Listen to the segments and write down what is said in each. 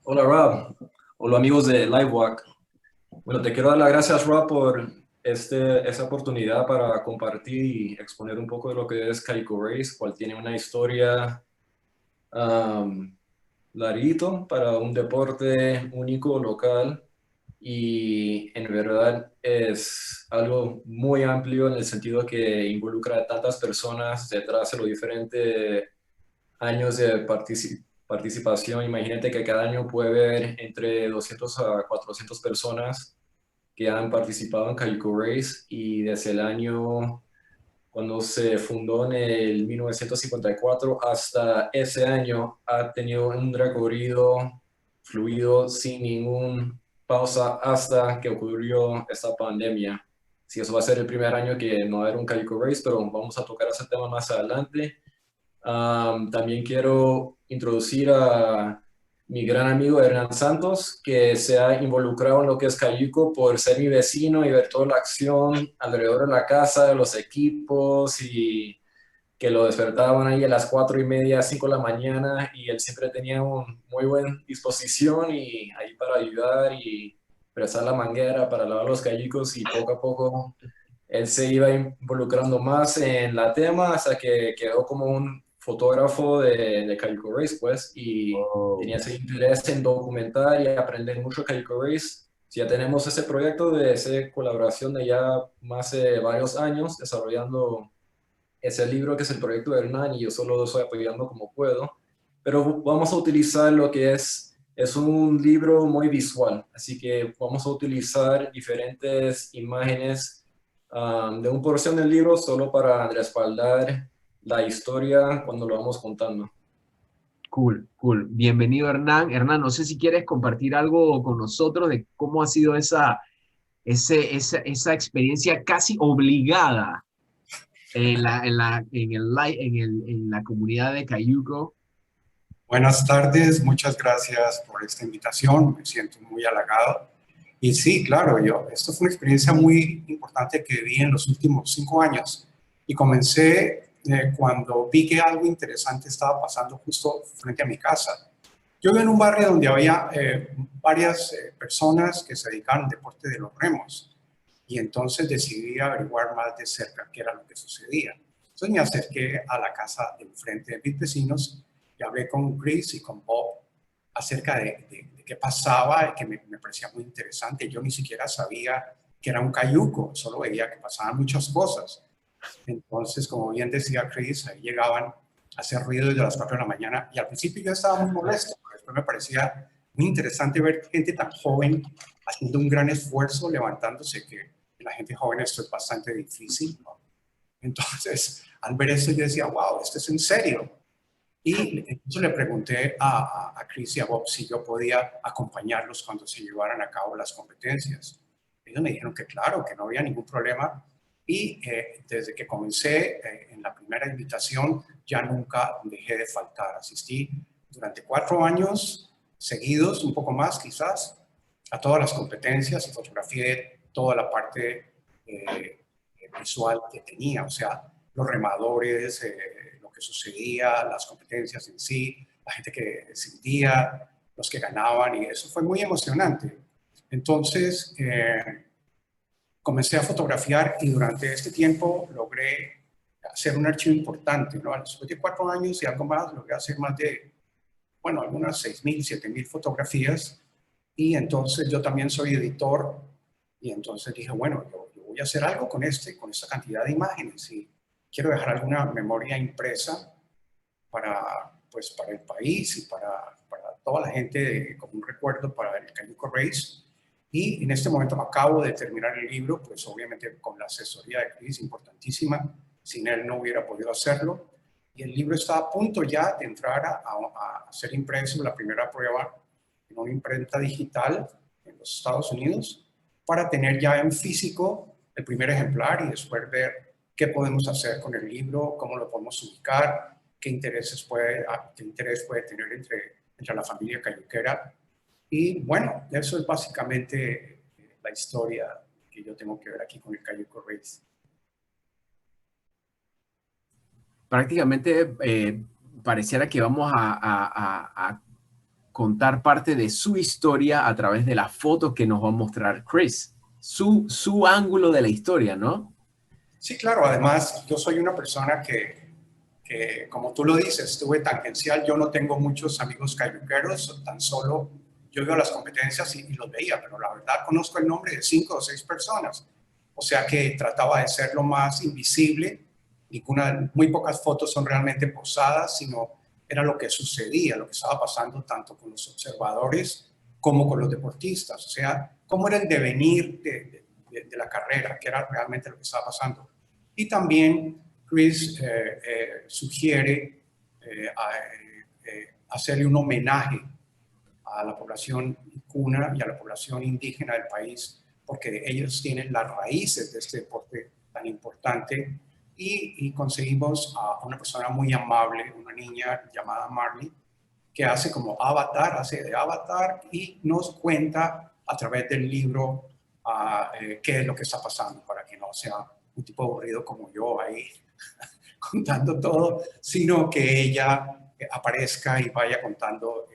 Hola Rob, hola amigos de LiveWalk. Bueno, te quiero dar las gracias Rob por esta oportunidad para compartir y exponer un poco de lo que es Calico Race, cual tiene una historia um, larguito para un deporte único local y en verdad es algo muy amplio en el sentido que involucra a tantas personas detrás de los diferentes años de participación. Imagínate que cada año puede haber entre 200 a 400 personas que han participado en Calico Race y desde el año cuando se fundó en el 1954 hasta ese año ha tenido un recorrido fluido sin ningún pausa hasta que ocurrió esta pandemia. Sí, eso va a ser el primer año que no va a haber un Calico Race, pero vamos a tocar ese tema más adelante. También quiero introducir a mi gran amigo Hernán Santos, que se ha involucrado en lo que es Cayuco por ser mi vecino y ver toda la acción alrededor de la casa, de los equipos y que lo despertaban ahí a las 4:30, 5 de la mañana y él siempre tenía un muy buena disposición y ahí para ayudar y prestar la manguera para lavar los cayucos y poco a poco él se iba involucrando más en la tema hasta que quedó como un fotógrafo de Calico Race, pues, y tenía Oh, ese interés en documentar y aprender mucho Calico Race. Sí, ya tenemos ese proyecto de esa colaboración de ya más de varios años desarrollando ese libro que es el proyecto de Hernán y yo solo lo estoy apoyando como puedo, pero vamos a utilizar lo que es un libro muy visual, así que vamos a utilizar diferentes imágenes de una porción del libro solo para respaldar la historia cuando lo vamos contando. cool, cool. Bienvenido, Hernán. Hernán, no sé si quieres compartir algo con nosotros de cómo ha sido esa experiencia casi obligada en la comunidad de Cayuco. Buenas tardes, muchas gracias por esta invitación, me siento muy halagado. Y sí, claro, esto fue una experiencia muy importante que viví en los últimos 5 años y comencé cuando vi que algo interesante estaba pasando justo frente a mi casa. Yo vivo en un barrio donde había varias personas que se dedicaban al deporte de los remos y entonces decidí averiguar más de cerca qué era lo que sucedía. Entonces me acerqué a la casa de enfrente de mis vecinos y hablé con Chris y con Bob acerca de qué pasaba, que me parecía muy interesante. Yo ni siquiera sabía que era un cayuco, solo veía que pasaban muchas cosas. Entonces, como bien decía Chris, ahí llegaban a hacer ruido desde las 4 de la mañana y al principio yo estaba muy molesto, pero después me parecía muy interesante ver gente tan joven haciendo un gran esfuerzo, levantándose, que la gente joven esto es bastante difícil, ¿no? Entonces, al ver eso yo decía, wow, esto es en serio. Y entonces le pregunté a Chris y a Bob si yo podía acompañarlos cuando se llevaran a cabo las competencias. Ellos me dijeron que claro, que no había ningún problema. Y desde que comencé en la primera invitación, ya nunca dejé de faltar. Asistí durante 4 años seguidos, un poco más quizás, a todas las competencias y fotografié toda la parte visual que tenía. O sea, los remadores, lo que sucedía, las competencias en sí, la gente que descendía, los que ganaban, y eso fue muy emocionante. Entonces, comencé a fotografiar y durante este tiempo logré hacer un archivo importante, ¿no? Después de 4 años y algo más, logré hacer más de, bueno, algunas 6.000, 7.000 fotografías, y entonces yo también soy editor, y entonces dije, bueno, yo voy a hacer algo con esta cantidad de imágenes, y quiero dejar alguna memoria impresa para, pues, para el país y para toda la gente, como un recuerdo para el Cayuco Race. Y en este momento acabo de terminar el libro, pues obviamente con la asesoría de Chris, importantísima, sin él no hubiera podido hacerlo. Y el libro está a punto ya de entrar a ser impreso, la primera prueba en una imprenta digital en los Estados Unidos, para tener ya en físico el primer ejemplar y después ver qué podemos hacer con el libro, cómo lo podemos ubicar, qué interés puede tener entre la familia cayuquera. Y bueno, eso es básicamente la historia que yo tengo que ver aquí con el Cayuco Race. Prácticamente pareciera que vamos a contar parte de su historia a través de las fotos que nos va a mostrar Chris. Su ángulo de la historia, ¿no? Sí, claro. Además, yo soy una persona como tú lo dices, estuve tangencial. Yo no tengo muchos amigos cayuqueros, tan solo yo veo las competencias y los veía, pero la verdad conozco el nombre de 5 o 6 personas. O sea que trataba de ser lo más invisible. Muy pocas fotos son realmente posadas, sino era lo que sucedía, lo que estaba pasando tanto con los observadores como con los deportistas. O sea, cómo era el devenir de la carrera, que era realmente lo que estaba pasando. Y también Chris sugiere hacerle un homenaje a la población cuna y a la población indígena del país, porque ellos tienen las raíces de este deporte tan importante. Y conseguimos a una persona muy amable, una niña llamada Marley, que hace como avatar, hace de avatar y nos cuenta a través del libro qué es lo que está pasando, para que no sea un tipo aburrido como yo ahí contando todo, sino que ella aparezca y vaya contando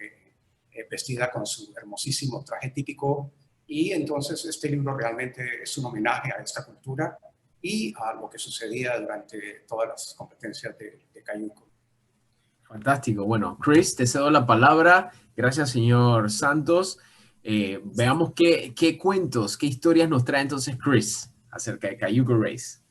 vestida con su hermosísimo traje típico. Y entonces este libro realmente es un homenaje a esta cultura y a lo que sucedía durante todas las competencias de Cayuco. Fantástico. Bueno, Chris, te cedo la palabra. Gracias, señor Santos. Veamos qué cuentos, qué historias nos trae entonces Chris acerca de Cayuco Race.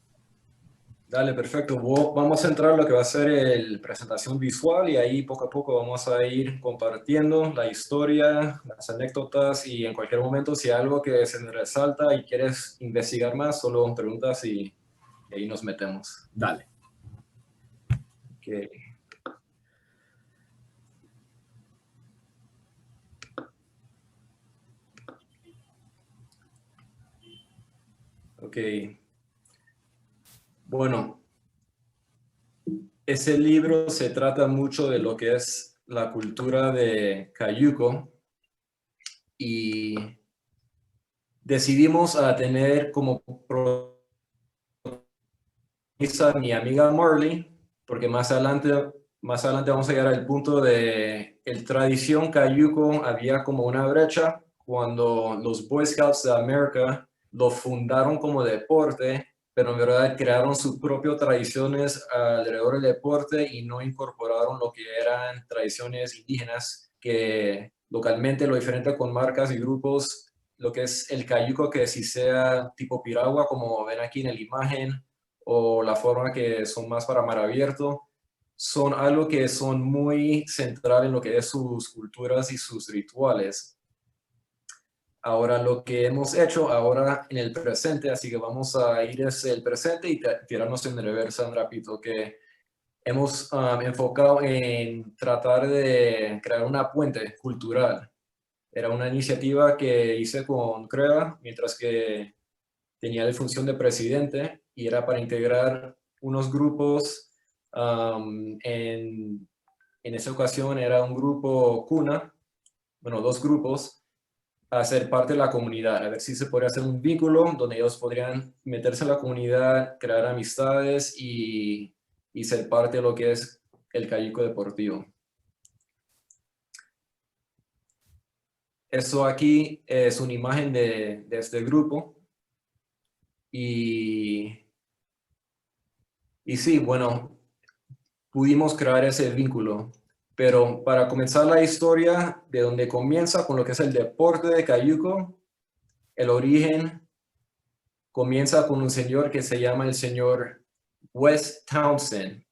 Dale, perfecto. Vamos a entrar a lo que va a ser la presentación visual y ahí poco a poco vamos a ir compartiendo la historia, las anécdotas y en cualquier momento si hay algo que se me resalta y quieres investigar más, solo preguntas y ahí nos metemos. Dale. Okay. Ok. Bueno, ese libro se trata mucho de lo que es la cultura de Cayuco y decidimos tener como protagonista a mi amiga Marley, porque más adelante vamos a llegar al punto de el tradición Cayuco. Había como una brecha cuando los Boy Scouts de América lo fundaron como deporte, pero en verdad crearon sus propias tradiciones alrededor del deporte y no incorporaron lo que eran tradiciones indígenas, que localmente lo diferente con marcas y grupos, lo que es el cayuco, que si sea tipo piragua, como ven aquí en la imagen, o la forma que son más para mar abierto, son algo que son muy central en lo que es sus culturas y sus rituales. Ahora lo que hemos hecho ahora en el presente, así que vamos a ir hacia el presente y tirarnos en reversa un rapidito, que hemos enfocado en tratar de crear una puente cultural. Era una iniciativa que hice con CREA, mientras que tenía la función de presidente y era para integrar unos grupos. En esa ocasión era un grupo cuna, bueno, 2 grupos, a ser parte de la comunidad, a ver si se podría hacer un vínculo donde ellos podrían meterse en la comunidad, crear amistades y ser parte de lo que es el Cayuco Deportivo. Esto aquí es una imagen de este grupo y sí, bueno, pudimos crear ese vínculo. Pero para comenzar la historia, de donde comienza con lo que es el deporte de Cayuco, el origen comienza con un señor que se llama el señor Wes Townsend.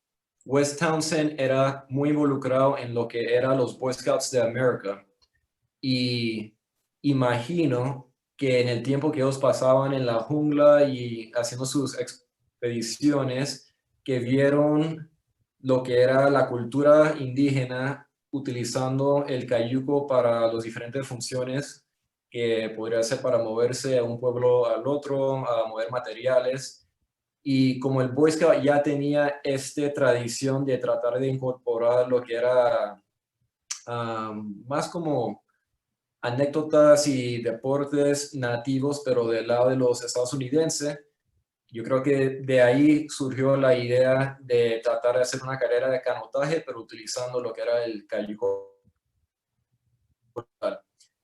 Wes Townsend era muy involucrado en lo que eran los Boy Scouts de América. Y imagino que en el tiempo que ellos pasaban en la jungla y haciendo sus expediciones, que vieron lo que era la cultura indígena utilizando el cayuco para las diferentes funciones que podría ser para moverse a un pueblo al otro, a mover materiales. Y como el Boy Scout ya tenía esta tradición de tratar de incorporar lo que era más como anécdotas y deportes nativos, pero del lado de los estadounidenses. Yo creo que de ahí surgió la idea de tratar de hacer una carrera de canotaje, pero utilizando lo que era el cayuco.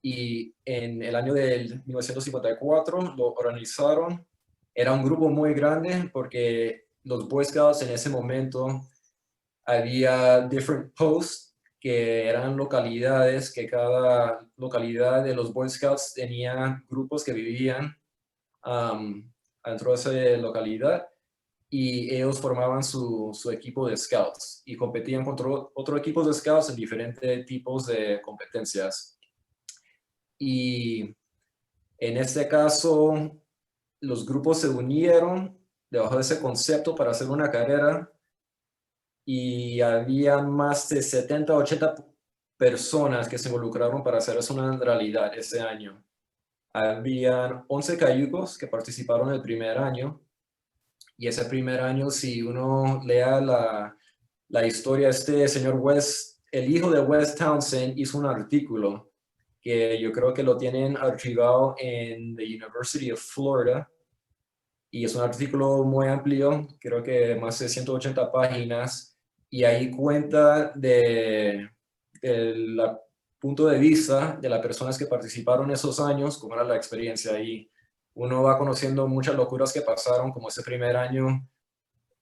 Y en el año del 1954 lo organizaron. Era un grupo muy grande porque los Boy Scouts en ese momento había different posts que eran localidades, que cada localidad de los Boy Scouts tenía grupos que vivían dentro de esa localidad y ellos formaban su equipo de scouts y competían contra otro equipo de scouts en diferentes tipos de competencias. Y en este caso, los grupos se unieron debajo de ese concepto para hacer una carrera y había más de 70, 80 personas que se involucraron para hacer eso una realidad ese año. Habían 11 cayucos que participaron el primer año y ese primer año, si uno lea la historia, este señor West, el hijo de Wes Townsend, hizo un artículo que yo creo que lo tienen archivado en the University of Florida y es un artículo muy amplio, creo que más de 180 páginas, y ahí cuenta del punto de vista de las personas que participaron esos años, cómo era la experiencia ahí. Uno va conociendo muchas locuras que pasaron, como ese primer año,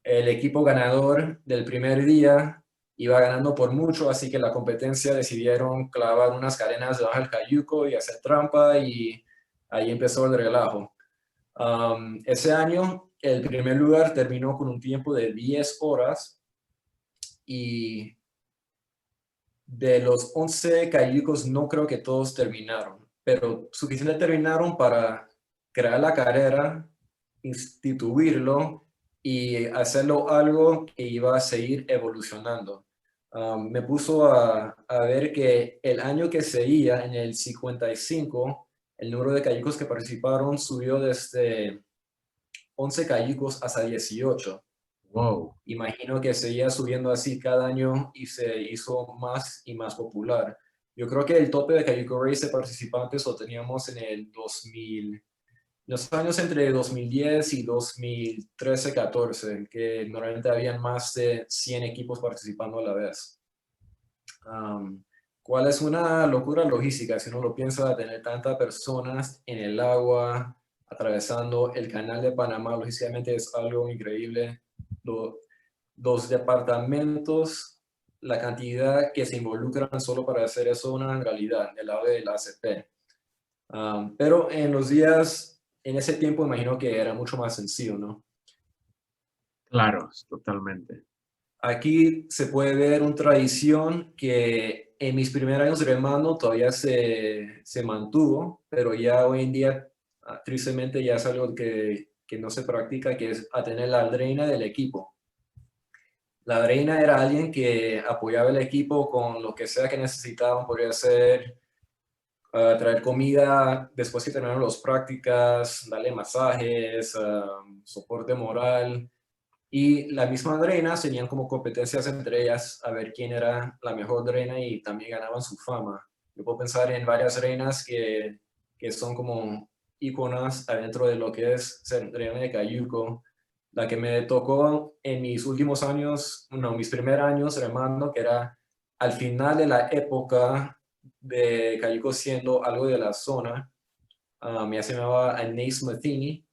el equipo ganador del primer día iba ganando por mucho, así que la competencia decidieron clavar unas cadenas debajo del cayuco y hacer trampa, y ahí empezó el relajo. Ese año, el primer lugar terminó con un tiempo de 10 horas y de los 11 cayucos no creo que todos terminaron, pero suficiente terminaron para crear la carrera, instituirlo y hacerlo algo que iba a seguir evolucionando. Me puso a ver que el año que seguía, en el 55, el número de cayucos que participaron subió desde 11 cayucos hasta 18. Wow. Imagino que seguía subiendo así cada año y se hizo más y más popular. Yo creo que el tope de Cayuco Race de participantes lo teníamos en el 2000, los años entre 2010 y 2013-14, que normalmente habían más de 100 equipos participando a la vez. ¿Cuál es una locura logística si uno lo piensa, tener tantas personas en el agua, atravesando el canal de Panamá? Lógicamente es algo increíble. Los departamentos, la cantidad que se involucran solo para hacer eso una realidad, del lado de la ACP. Pero en los días, en ese tiempo, imagino que era mucho más sencillo, ¿no? Claro, totalmente. Aquí se puede ver una tradición que en mis primeros años remando todavía se mantuvo, pero ya hoy en día, tristemente, ya es algo que no se practica, que es a tener la reina del equipo. La reina era alguien que apoyaba el equipo con lo que sea que necesitaban. Podría ser traer comida después que terminaron las prácticas, darle masajes, soporte moral. Y la misma reinas tenían como competencias entre ellas a ver quién era la mejor reina y también ganaban su fama. Yo puedo pensar en varias reinas que son como íconas adentro de lo que es ser reina de Cayuco. La que me tocó en mis últimos años, no, mis primeros años remando, que era al final de la época de Cayuco siendo algo de la zona, me se llamaba Anais Matheny,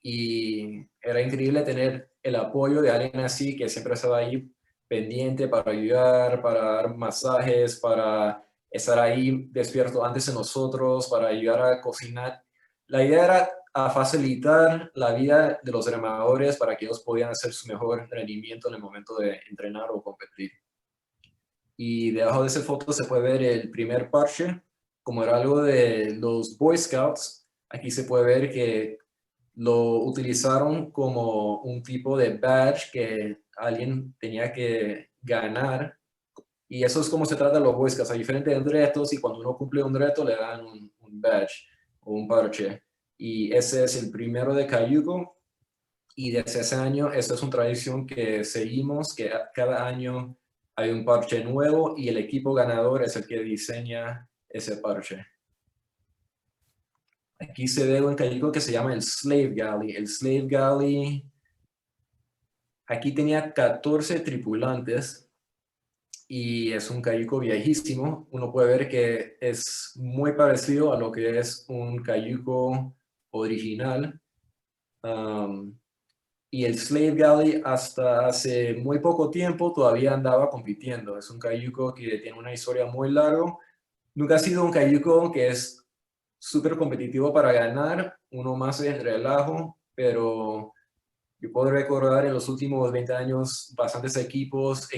y era increíble tener el apoyo de alguien así que siempre estaba ahí pendiente para ayudar, para dar masajes, para estar ahí despierto antes de nosotros, para ayudar a cocinar. La idea era a facilitar la vida de los remadores para que ellos pudieran hacer su mejor rendimiento en el momento de entrenar o competir. Y debajo de esa foto se puede ver el primer parche, como era algo de los Boy Scouts. Aquí se puede ver que lo utilizaron como un tipo de badge que alguien tenía que ganar. Y eso es como se trata de los Boy Scouts. Hay diferentes retos y cuando uno cumple un reto le dan un badge o un parche. Y ese es el primero de Cayuco. Y desde ese año, esta es una tradición que seguimos, que cada año hay un parche nuevo y el equipo ganador es el que diseña ese parche. Aquí se ve un cayuco que se llama el Slave Galley. El Slave Galley, aquí tenía 14 tripulantes y es un cayuco viejísimo. Uno puede ver que es muy parecido a lo que es un cayuco original. Y el Slave Galley hasta hace muy poco tiempo todavía andaba compitiendo. Es un cayuco que tiene una historia muy larga. Nunca ha sido un cayuco que es súper competitivo para ganar, uno más de relajo, pero yo puedo recordar en los últimos 20 años bastantes equipos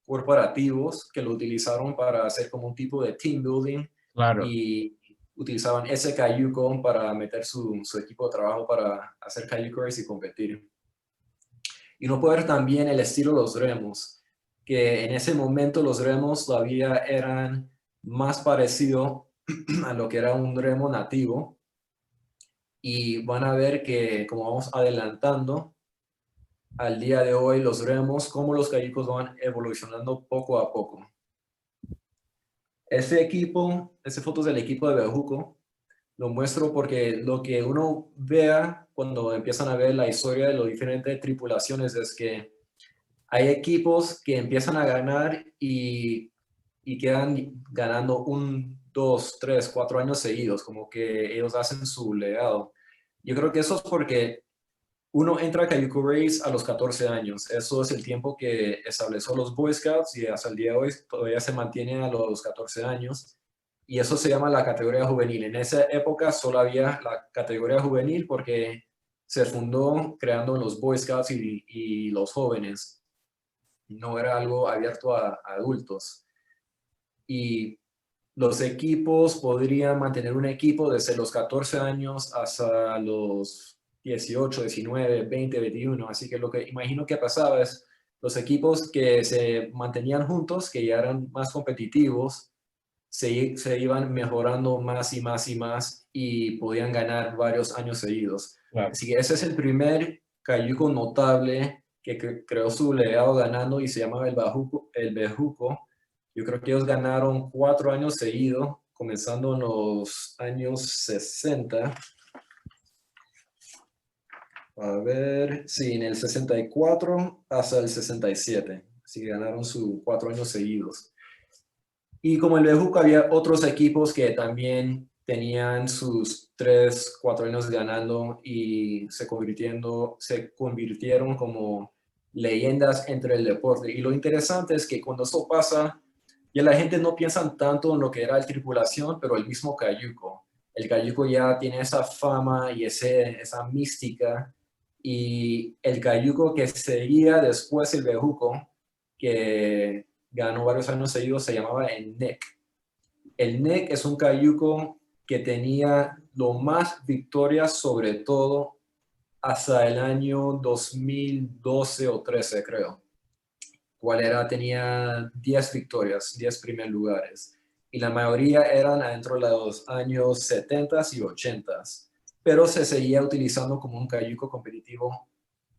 corporativos que lo utilizaron para hacer como un tipo de team building Claro. y utilizaban ese cayuco para meter su equipo de trabajo para hacer cayuco race y competir. Y uno puede ver también el estilo de los remos, que en ese momento los remos todavía eran más parecidos a lo que era un remo nativo. Y van a ver que, como vamos adelantando, al día de hoy los remos, como los cayucos van evolucionando poco a poco. Ese foto es del equipo de Bejuco. Lo muestro porque lo que uno vea cuando empiezan a ver la historia de las diferentes tripulaciones es que hay equipos que empiezan a ganar y quedan ganando 1, 2, 3, 4 años seguidos, como que ellos hacen su legado. Yo creo que eso es porque uno entra a Cayuco Race a los 14 años. Eso es el tiempo que estableció los Boy Scouts y hasta el día de hoy todavía se mantiene a los 14 años. Y eso se llama la categoría juvenil. En esa época solo había la categoría juvenil porque se fundó creando los Boy Scouts y los jóvenes. No era algo abierto a adultos. Y los equipos podrían mantener un equipo desde los 14 años hasta los 18, 19, 20, 21. Así que lo que imagino que pasaba es los equipos que se mantenían juntos, que ya eran más competitivos, se iban mejorando más y más y más y podían ganar varios años seguidos. Claro. Así que ese es el primer cayuco notable que creó su legado ganando y se llamaba el Bejuco. Yo creo que ellos ganaron 4 años seguidos, comenzando en los años 60. A ver, sí, en el 64 hasta el 67. Así que ganaron sus 4 años seguidos. Y como el Bejuco había otros equipos que también tenían sus 3, 4 años ganando y se convirtieron como leyendas entre el deporte. Y lo interesante es que cuando eso pasa, ya la gente no piensa tanto en lo que era la tripulación, pero el mismo cayuco. El cayuco ya tiene esa fama y esa mística. Y el cayuco que seguía después el Bejuco, que ganó varios años seguidos, se llamaba el NEC. El NEC es un cayuco que tenía lo más victorias sobre todo hasta el año 2012 o 13, creo. ¿Cuál era? Tenía 10 victorias, 10 primeros lugares. Y la mayoría eran adentro de los años 70 y 80, pero se seguía utilizando como un cayuco competitivo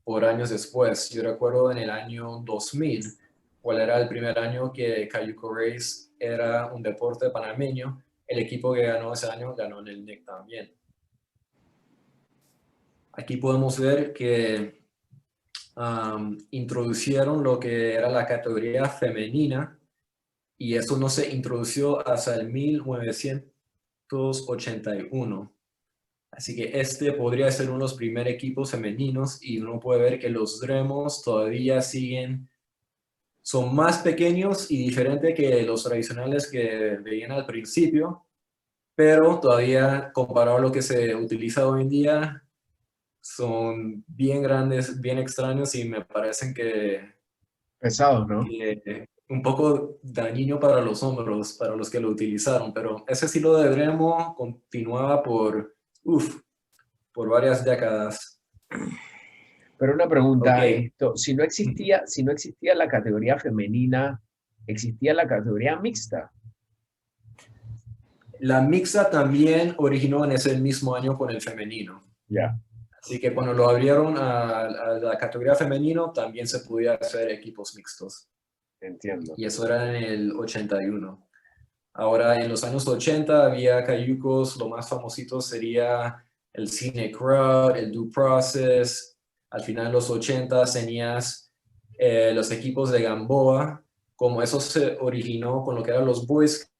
por años después. Yo recuerdo en el año 2000, cuál era el primer año que Cayuco Race era un deporte panameño. El equipo que ganó ese año ganó en el NIC también. Aquí podemos ver que introducieron lo que era la categoría femenina y eso no se introdució hasta el 1981. Así que este podría ser uno de los primeros equipos femeninos y uno puede ver que los remos todavía son más pequeños y diferentes que los tradicionales que veían al principio, pero todavía comparado a lo que se utiliza hoy en día, son bien grandes, bien extraños y me parecen Pesados, ¿no? que un poco dañino para los hombros, para los que lo utilizaron, pero ese estilo de remo continuaba por varias décadas. Pero una pregunta, Ok, si no existía la categoría femenina, ¿existía la categoría mixta? la mixta también originó en ese mismo año con el femenino. Ya, Así que cuando lo abrieron a la categoría femenino, también se podía hacer equipos mixtos. entiendo. Y eso era en el 81. Ahora, en los años 80 había cayucos, lo más famosito sería el Cine Crowd, el Due Process. Al final de los 80 tenías los equipos de Gamboa, como eso se originó con lo que eran los Boys,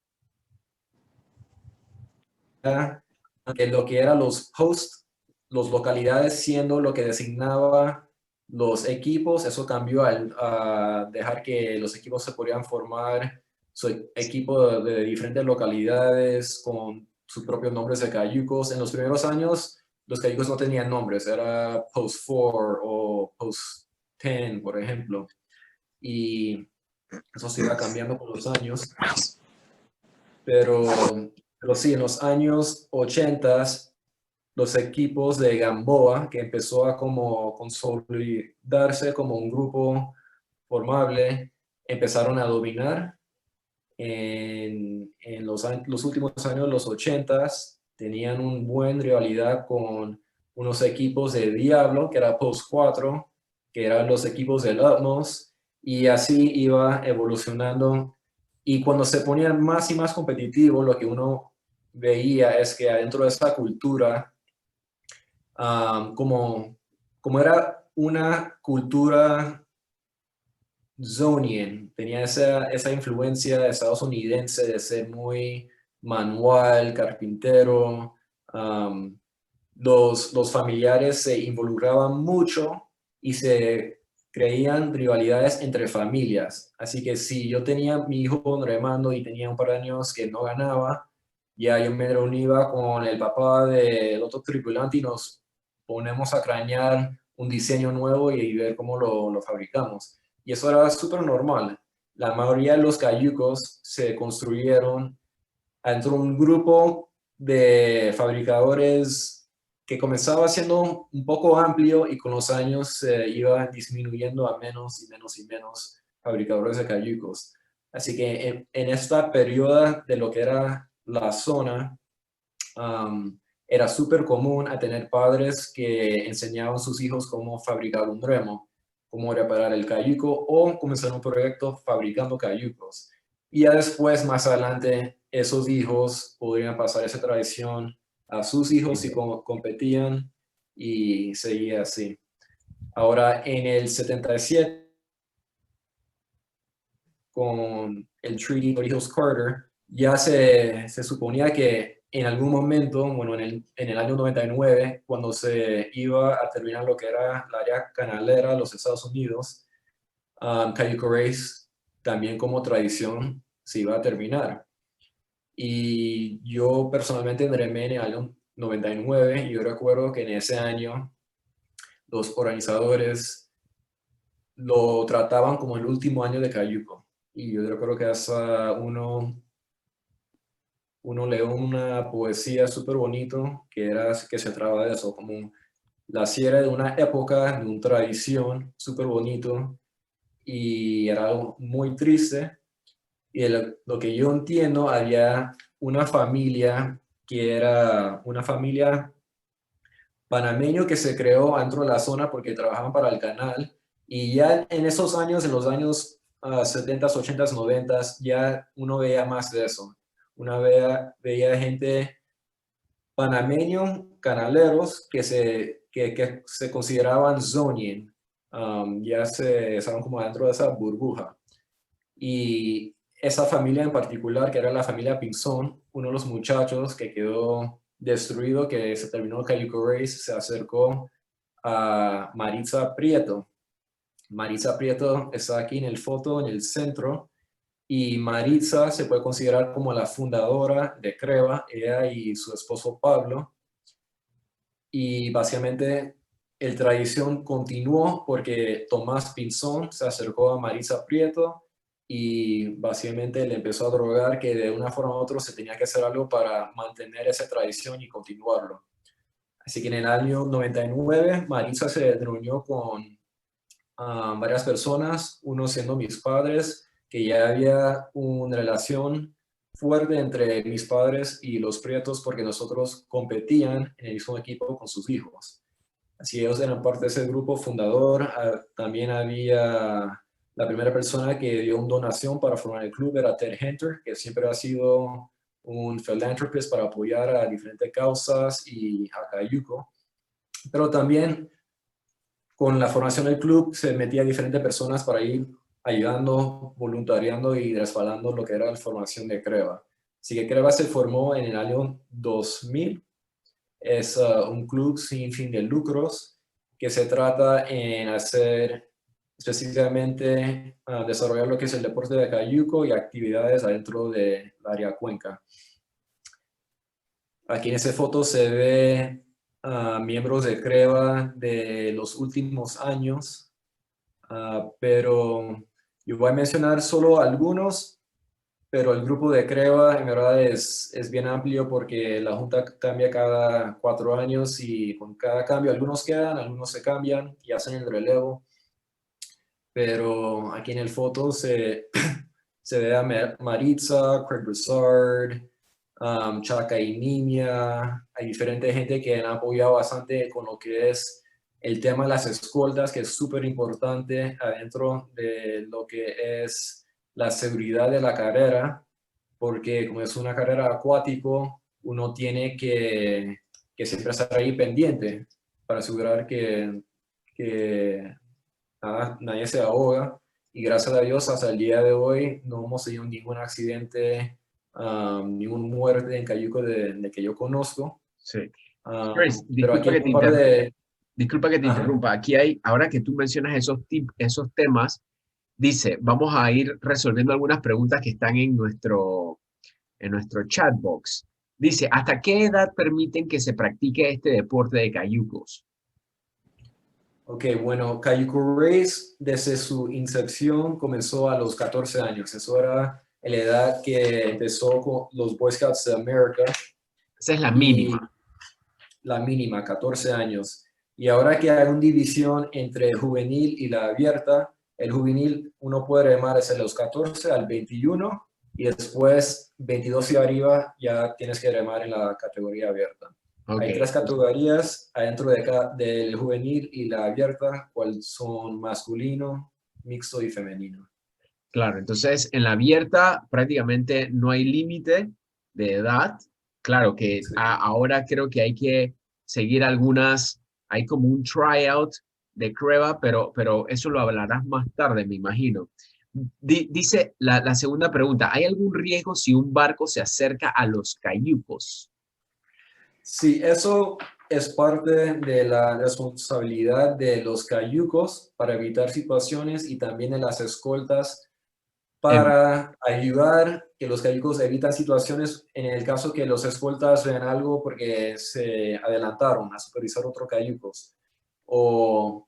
que lo que eran los hosts, las localidades siendo lo que designaba los equipos, eso cambió a dejar que los equipos se podían formar su equipo de diferentes localidades con sus propios nombres de cayucos. En los primeros años, los cayucos no tenían nombres, era Post 4 o Post 10, por ejemplo. Y eso se iba cambiando con los años. Pero sí, en los años 80, los equipos de Gamboa, que empezó a como consolidarse como un grupo formable, empezaron a dominar. En los últimos años, los 80, tenían un buen rivalidad con unos equipos de Diablo, que era Post 4, que eran los equipos del Utmost, y así iba evolucionando. Y cuando se ponía más y más competitivo, lo que uno veía es que adentro de esa cultura, como era una cultura Zonian, tenía esa influencia estadounidense de ser muy manual, carpintero. Los familiares se involucraban mucho y se creían rivalidades entre familias. Así que si yo tenía mi hijo remando y tenía un par de años que no ganaba, ya yo me reunía con el papá del otro tripulante y nos ponemos a cranear un diseño nuevo y ver cómo lo fabricamos. Y eso era súper normal. La mayoría de los cayucos se construyeron dentro de un grupo de fabricadores que comenzaba siendo un poco amplio y con los años se iba disminuyendo a menos y menos y menos fabricadores de cayucos. Así que en esta periodo de lo que era la zona, era súper común a tener padres que enseñaban a sus hijos cómo fabricar un remo, cómo reparar el cayuco o comenzar un proyecto fabricando cayucos. Y ya después, más adelante, esos hijos podrían pasar esa tradición a sus hijos si competían y seguía así. Ahora, en el 77, con el Treaty Torrijos-Carter, ya se suponía que en algún momento, bueno, en el año 99, cuando se iba a terminar lo que era la área canalera de los Estados Unidos, Cayuco Race también como tradición se iba a terminar. Y yo personalmente entré en el año 99 y yo recuerdo que en ese año los organizadores lo trataban como el último año de Cayuco. Y yo recuerdo que hasta uno leó una poesía súper bonito que se trataba de eso, como la sierra de una época, de una tradición súper bonito y era algo muy triste. Y lo que yo entiendo, había una familia que era una familia panameño que se creó dentro de la zona porque trabajaban para el canal. Y ya en esos años, en los años 70s, 80s, 90s, ya uno veía más de eso. Una veía gente panameño, canaleros, que se consideraban zoning. Ya estaban como dentro de esa burbuja. Y esa familia en particular, que era la familia Pinzón, uno de los muchachos que quedó destruido, que se terminó Cayuco Race, se acercó a Maritza Prieto. Maritza Prieto está aquí en el foto, en el centro, y Maritza se puede considerar como la fundadora de Creva, ella y su esposo Pablo. Y básicamente el tradición continuó porque Tomás Pinzón se acercó a Maritza Prieto y básicamente le empezó a drogar, que de una forma u otra se tenía que hacer algo para mantener esa tradición y continuarlo. Así que en el año 99 Maritza se reunió con varias personas, uno siendo mis padres, que ya había una relación fuerte entre mis padres y los Prietos porque nosotros competían en el mismo equipo con sus hijos. Así ellos eran parte de ese grupo fundador. También había la primera persona que dio una donación para formar el club, era Ted Hunter, que siempre ha sido un philanthropist para apoyar a diferentes causas y a Cayuco. Pero también con la formación del club se metía diferentes personas para ir ayudando, voluntariando y respaldando lo que era la formación de Creva. Así que Creva se formó en el año 2000. Es un club sin fin de lucros que se trata en hacer específicamente desarrollar lo que es el deporte de cayuco y actividades adentro del área Cuenca. Aquí en esa foto se ve miembros de Creva de los últimos años, pero yo voy a mencionar solo algunos, pero el grupo de Creva en verdad es bien amplio porque la junta cambia cada 4 años y con cada cambio algunos quedan, algunos se cambian y hacen el relevo. Pero aquí en el foto se ve a Maritza, Craig Broussard, Chaka y Niña. Hay diferente gente que han apoyado bastante con lo que es el tema de las escoltas, que es súper importante adentro de lo que es la seguridad de la carrera, porque como es una carrera acuático, uno tiene que siempre estar ahí pendiente para asegurar que nadie se ahoga. Y gracias a Dios, hasta el día de hoy no hemos tenido ningún accidente, ningún muerte en cayuco de que yo conozco. Sí. Chris, pero disculpa aquí que hay te un par de... Disculpa que te Ajá. interrumpa. Aquí hay, ahora que tú mencionas esos temas, dice, vamos a ir resolviendo algunas preguntas que están en nuestro chat box. Dice, ¿hasta qué edad permiten que se practique este deporte de cayucos? Ok, bueno, Cayuco Race desde su incepción comenzó a los 14 años. Eso era la edad que empezó con los Boy Scouts de América. Esa es la Y mínima. la mínima, 14 años. Y ahora que hay una división entre el juvenil y la abierta, el juvenil uno puede remar desde los 14 al 21 y después 22 y arriba ya tienes que remar en la categoría abierta. Ok. Hay 3 categorías adentro del juvenil y la abierta, cuál son masculino, mixto y femenino. Claro, entonces en la abierta prácticamente no hay límite de edad. Claro que Sí. ahora creo que hay que seguir hay como un tryout de Creva, pero eso lo hablarás más tarde, me imagino. Dice la segunda pregunta, ¿hay algún riesgo si un barco se acerca a los cayucos? Sí, eso es parte de la responsabilidad de los cayucos para evitar situaciones y también de las escoltas Em, para ayudar que los cayucos evitan situaciones en el caso que los escoltas vean algo porque se adelantaron a supervisar otros cayucos o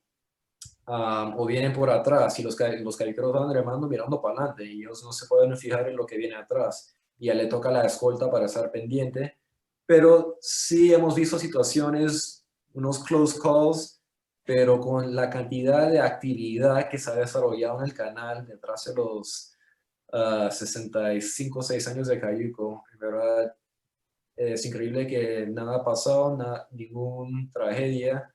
vienen por atrás y los cayuqueros van remando mirando para adelante y ellos no se pueden fijar en lo que viene atrás y ya le toca a la escolta para estar pendiente. Pero sí hemos visto situaciones, unos close calls, pero con la cantidad de actividad que se ha desarrollado en el canal detrás de los 65 o 6 años de cayuco, en verdad es increíble que nada ha pasado, ninguna tragedia,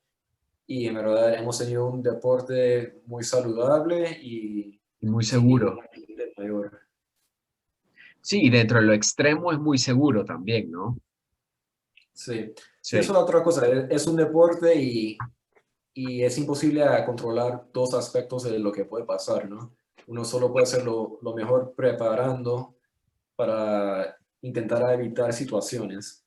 y en verdad hemos tenido un deporte muy saludable y Muy sin ningún seguro. accidente mayor. Sí, dentro de lo extremo es muy seguro también, ¿no? Sí, sí, eso Sí. es otra cosa, es un deporte y es imposible controlar dos aspectos de lo que puede pasar, ¿no? Uno solo puede hacer lo mejor preparando para intentar evitar situaciones.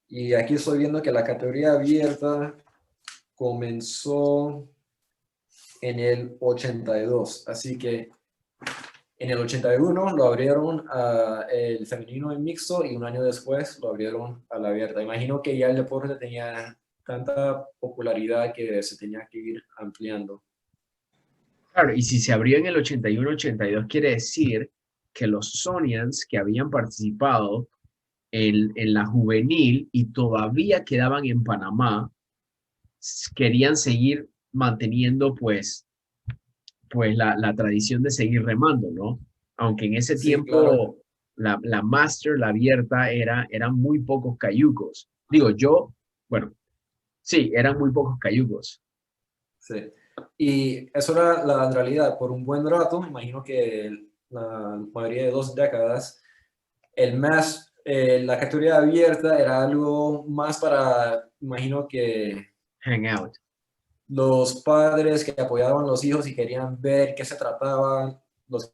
Y aquí estoy viendo que la categoría abierta comenzó en el 82, así que en el 81 lo abrieron el femenino en mixto y un año después lo abrieron a la abierta. Imagino que ya el deporte tenía tanta popularidad que se tenía que ir ampliando. Claro, y si se abrió en el 81-82, quiere decir que los Sonians que habían participado en la juvenil y todavía quedaban en Panamá, querían seguir manteniendo pues la tradición de seguir remando, ¿no? Aunque en ese Sí, claro. tiempo la Master, la abierta, eran muy pocos cayucos. Digo, bueno, sí, eran muy pocos cayucos. Sí. Y eso era la realidad. Por un buen rato, imagino que la mayoría de 2 décadas, la categoría abierta era algo más para, imagino que Hangout. los padres que apoyaban a los hijos y querían ver qué se trataba, los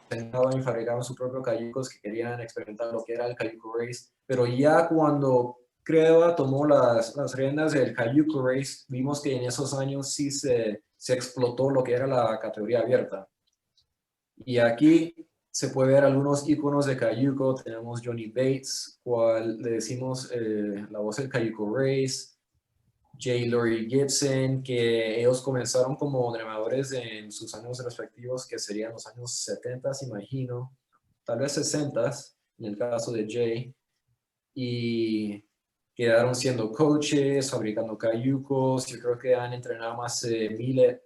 y fabricaban sus propios cayucos que querían experimentar lo que era el Cayuco Race, pero ya cuando Creva tomó las riendas del Cayuco Race, vimos que en esos años sí se explotó lo que era la categoría abierta. Y aquí se puede ver algunos iconos de Cayuco. Tenemos Johnny Bates, cual le decimos la voz del Cayuco Race, J. Laurie Gibson, que ellos comenzaron como entrenadores en sus años respectivos, que serían los años 70, imagino, tal vez 60, en el caso de Jay, y quedaron siendo coaches, fabricando cayucos. Yo creo que han entrenado más de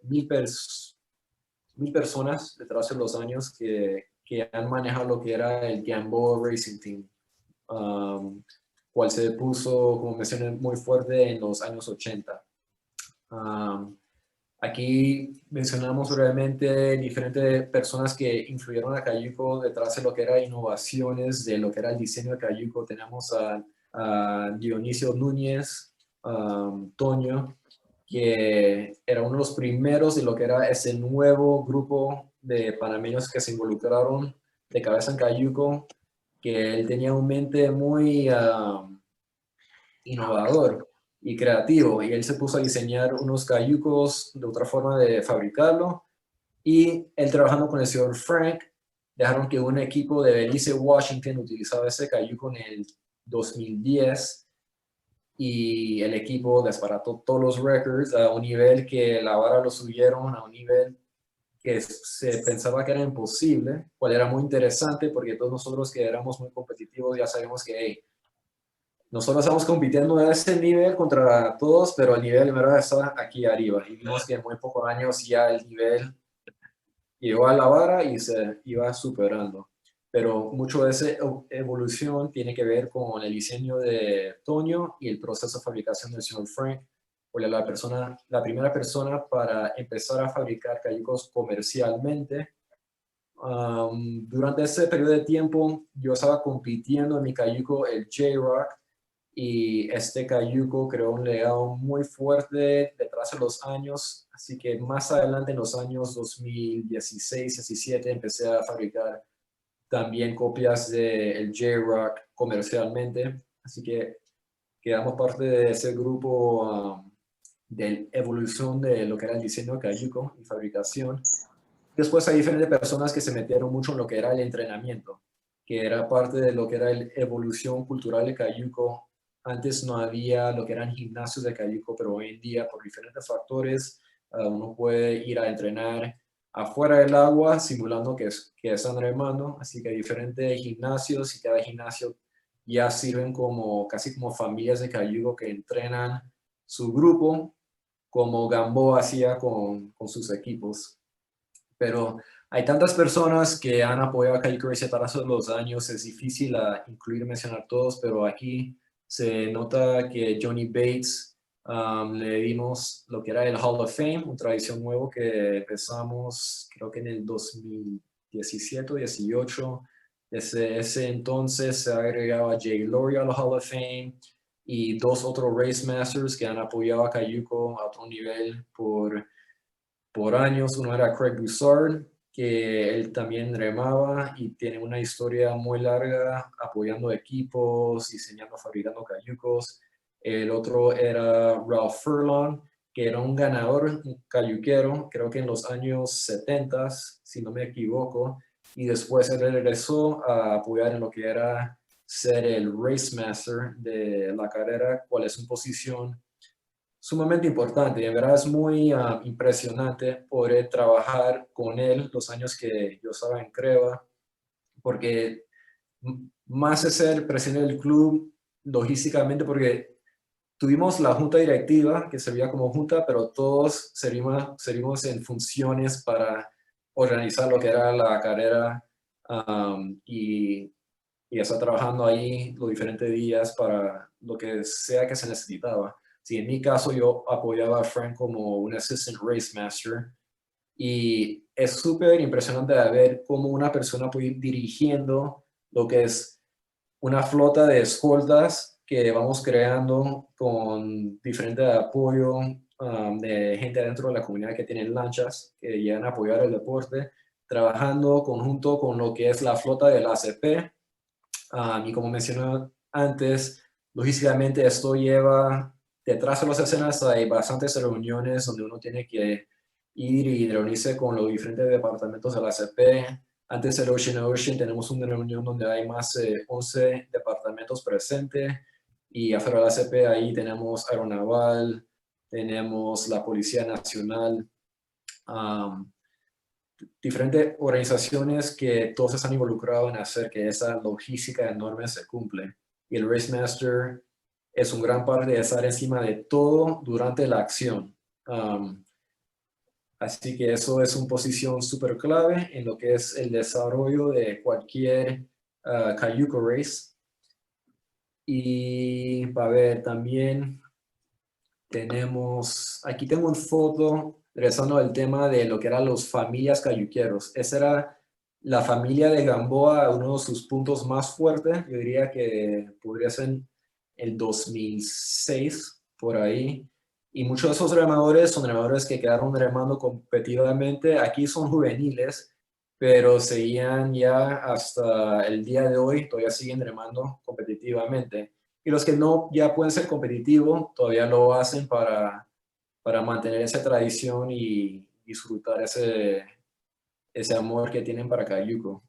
mil personas detrás de los años que han manejado lo que era el Gamboa Racing Team. Cual se puso, como mencioné, muy fuerte en los años 80. Aquí mencionamos brevemente diferentes personas que influyeron a Cayuco detrás de lo que era innovaciones, de lo que era el diseño de Cayuco. Tenemos a Dionisio Núñez, Toño, que era uno de los primeros de lo que era ese nuevo grupo de panameños que se involucraron de cabeza en Cayuco, que él tenía un mente muy innovador y creativo, y él se puso a diseñar unos cayucos de otra forma de fabricarlo, y él trabajando con el señor Frank, dejaron que un equipo de Belize, Washington, utilizaba ese cayuco en el 2010, y el equipo desbarató todos los records a un nivel que la vara lo subieron a un nivel que se pensaba que era imposible, cual era muy interesante porque todos nosotros que éramos muy competitivos ya sabemos que hey, nosotros estamos compitiendo a ese nivel contra todos, pero el nivel de verdad está aquí arriba. Y vimos que en muy pocos años ya el nivel llegó a la vara y se iba superando. Pero mucho de esa evolución tiene que ver con el diseño de Toño y el proceso de fabricación del señor Frank, porque la primera persona para empezar a fabricar cayucos comercialmente. Durante ese periodo de tiempo yo estaba compitiendo en mi cayuco, el J-Rock, y este cayuco creó un legado muy fuerte detrás de los años, así que más adelante en los años 2016-17 empecé a fabricar también copias del J-Rock comercialmente, así que quedamos parte de ese grupo de evolución de lo que era el diseño de cayuco y fabricación. Después hay diferentes personas que se metieron mucho en lo que era el entrenamiento, que era parte de lo que era la evolución cultural de Cayuco. Antes no había lo que eran gimnasios de Cayuco, pero hoy en día por diferentes factores uno puede ir a entrenar afuera del agua simulando que están remando. Así que hay diferentes gimnasios y cada gimnasio ya sirven como casi como familias de Cayuco que entrenan su grupo como Gamboa hacía con sus equipos. Pero hay tantas personas que han apoyado a Cayuco Race a través de los años, es difícil incluir y mencionar todos, pero aquí se nota que Johnny Bates le dimos lo que era el Hall of Fame, una tradición nueva que empezamos creo que en el 2017 o 18. Desde ese entonces se ha agregado a Jay Laurie al Hall of Fame y dos otros Race Masters que han apoyado a Cayuco a otro nivel por años. Uno era Craig Broussard, que él también remaba y tiene una historia muy larga apoyando equipos, diseñando, fabricando cayucos. El otro era Ralph Furlong, que era un ganador, un cayuquero, creo que en los años 70, si no me equivoco, y después él regresó a apoyar en lo que era ser el Race Master de la carrera, cual es una posición sumamente importante. Y en verdad es muy impresionante poder trabajar con él los años que yo estaba en Creva, porque más de ser presidente del club, logísticamente, porque tuvimos la junta directiva, que servía como junta, pero todos servimos en funciones para organizar lo que era la carrera y estar trabajando ahí los diferentes días para lo que sea que se necesitaba. Sí, en mi caso yo apoyaba a Frank como un Assistant Race Master y es súper impresionante de ver cómo una persona puede ir dirigiendo lo que es una flota de escoltas que vamos creando con diferente apoyo de gente dentro de la comunidad que tienen lanchas, que llegan a apoyar el deporte, trabajando conjunto con lo que es la flota del ACP. Y como mencioné antes, logísticamente esto lleva, detrás de las escenas hay bastantes reuniones donde uno tiene que ir y reunirse con los diferentes departamentos de la ACP. Antes del Ocean tenemos una reunión donde hay más de 11 departamentos presentes, y afuera de la ACP ahí tenemos Aeronaval, tenemos la Policía Nacional, diferentes organizaciones que todos están involucrados en hacer que esa logística enorme se cumple. Y el Race Master es un gran parte de estar encima de todo durante la acción. Así que eso es una posición súper clave en lo que es el desarrollo de cualquier Cayuco Race. Y para ver también tenemos, aquí tengo una foto regresando al tema de lo que eran los familias cayuqueros. Esa era la familia de Gamboa, uno de sus puntos más fuertes. Yo diría que podría ser el 2006, por ahí. Y muchos de esos remadores son remadores que quedaron remando competitivamente. Aquí son juveniles, pero seguían ya hasta el día de hoy, todavía siguen remando competitivamente. Y los que no ya pueden ser competitivos, todavía lo hacen para mantener esa tradición y disfrutar ese amor que tienen para Cayuco.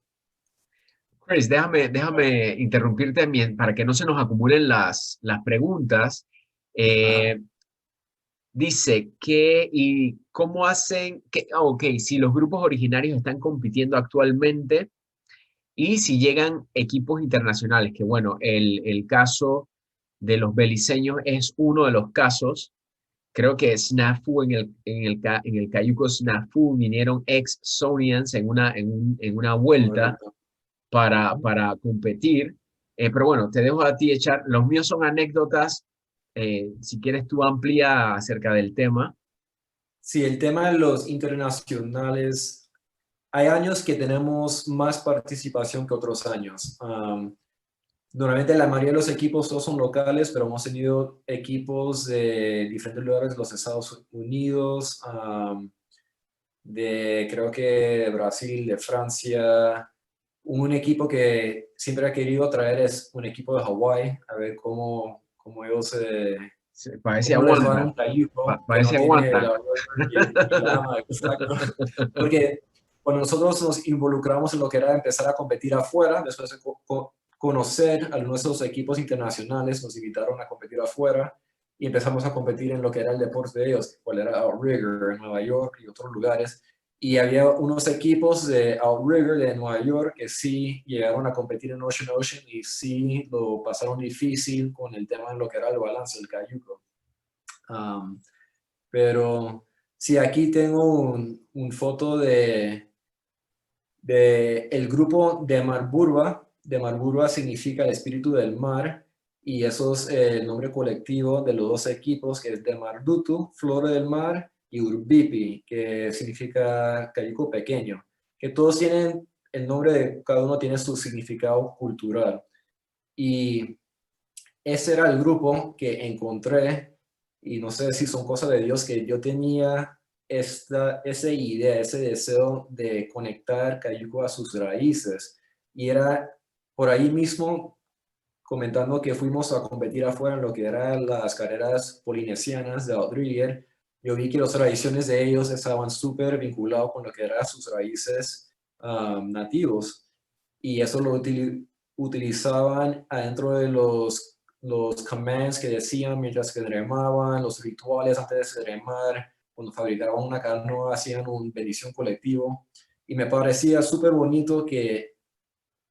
Chris, déjame interrumpirte también para que no se nos acumulen las preguntas. Dice que, ¿y cómo hacen? Ok, si los grupos originarios están compitiendo actualmente y si llegan equipos internacionales, que bueno, el caso de los beliceños es uno de los casos. Creo que Snafu en el Cayuco Snafu vinieron ex-Sonians en una vuelta Correcto. para competir. Pero bueno, te dejo a ti echar. Los míos son anécdotas. Si quieres tú amplía acerca del tema. Sí, el tema de los internacionales, hay años que tenemos más participación que otros años. Normalmente la mayoría de los equipos todos son locales, pero hemos tenido equipos de diferentes lugares de los Estados Unidos, creo que de Brasil, de Francia. Un equipo que siempre he querido traer es un equipo de Hawái, a ver cómo ellos Parece cómo les va en aguanta. un cayuco que Parece no tiene aguanta. la y lama, exacto. Porque cuando nosotros nos involucramos en lo que era empezar a competir afuera, después de conocer a nuestros equipos internacionales, nos invitaron a competir afuera y empezamos a competir en lo que era el deporte de ellos, cual era Outrigger en Nueva York y otros lugares. Y había unos equipos de Outrigger de Nueva York que sí llegaron a competir en Ocean y sí lo pasaron difícil con el tema de lo que era el balance del cayuco. Pero sí, aquí tengo un foto de el grupo de Marburba. De Marburba significa el espíritu del mar, y eso es el nombre colectivo de los dos equipos, que es de Mardutu, Flora del Mar, y Urbipi, que significa cayuco pequeño, que todos tienen el nombre de cada uno tiene su significado cultural. Y ese era el grupo que encontré, y no sé si son cosas de Dios, que yo tenía esa idea, ese deseo de conectar Cayuco a sus raíces. Y era por ahí mismo, comentando que fuimos a competir afuera en lo que eran las carreras polinesianas de Outrigger, yo vi que las tradiciones de ellos estaban súper vinculados con lo que eran sus raíces nativos. Y eso lo utilizaban adentro de los commands que decían mientras que remaban, los rituales antes de remar, cuando fabricaban una canoa hacían una bendición colectivo. Y me parecía súper bonito que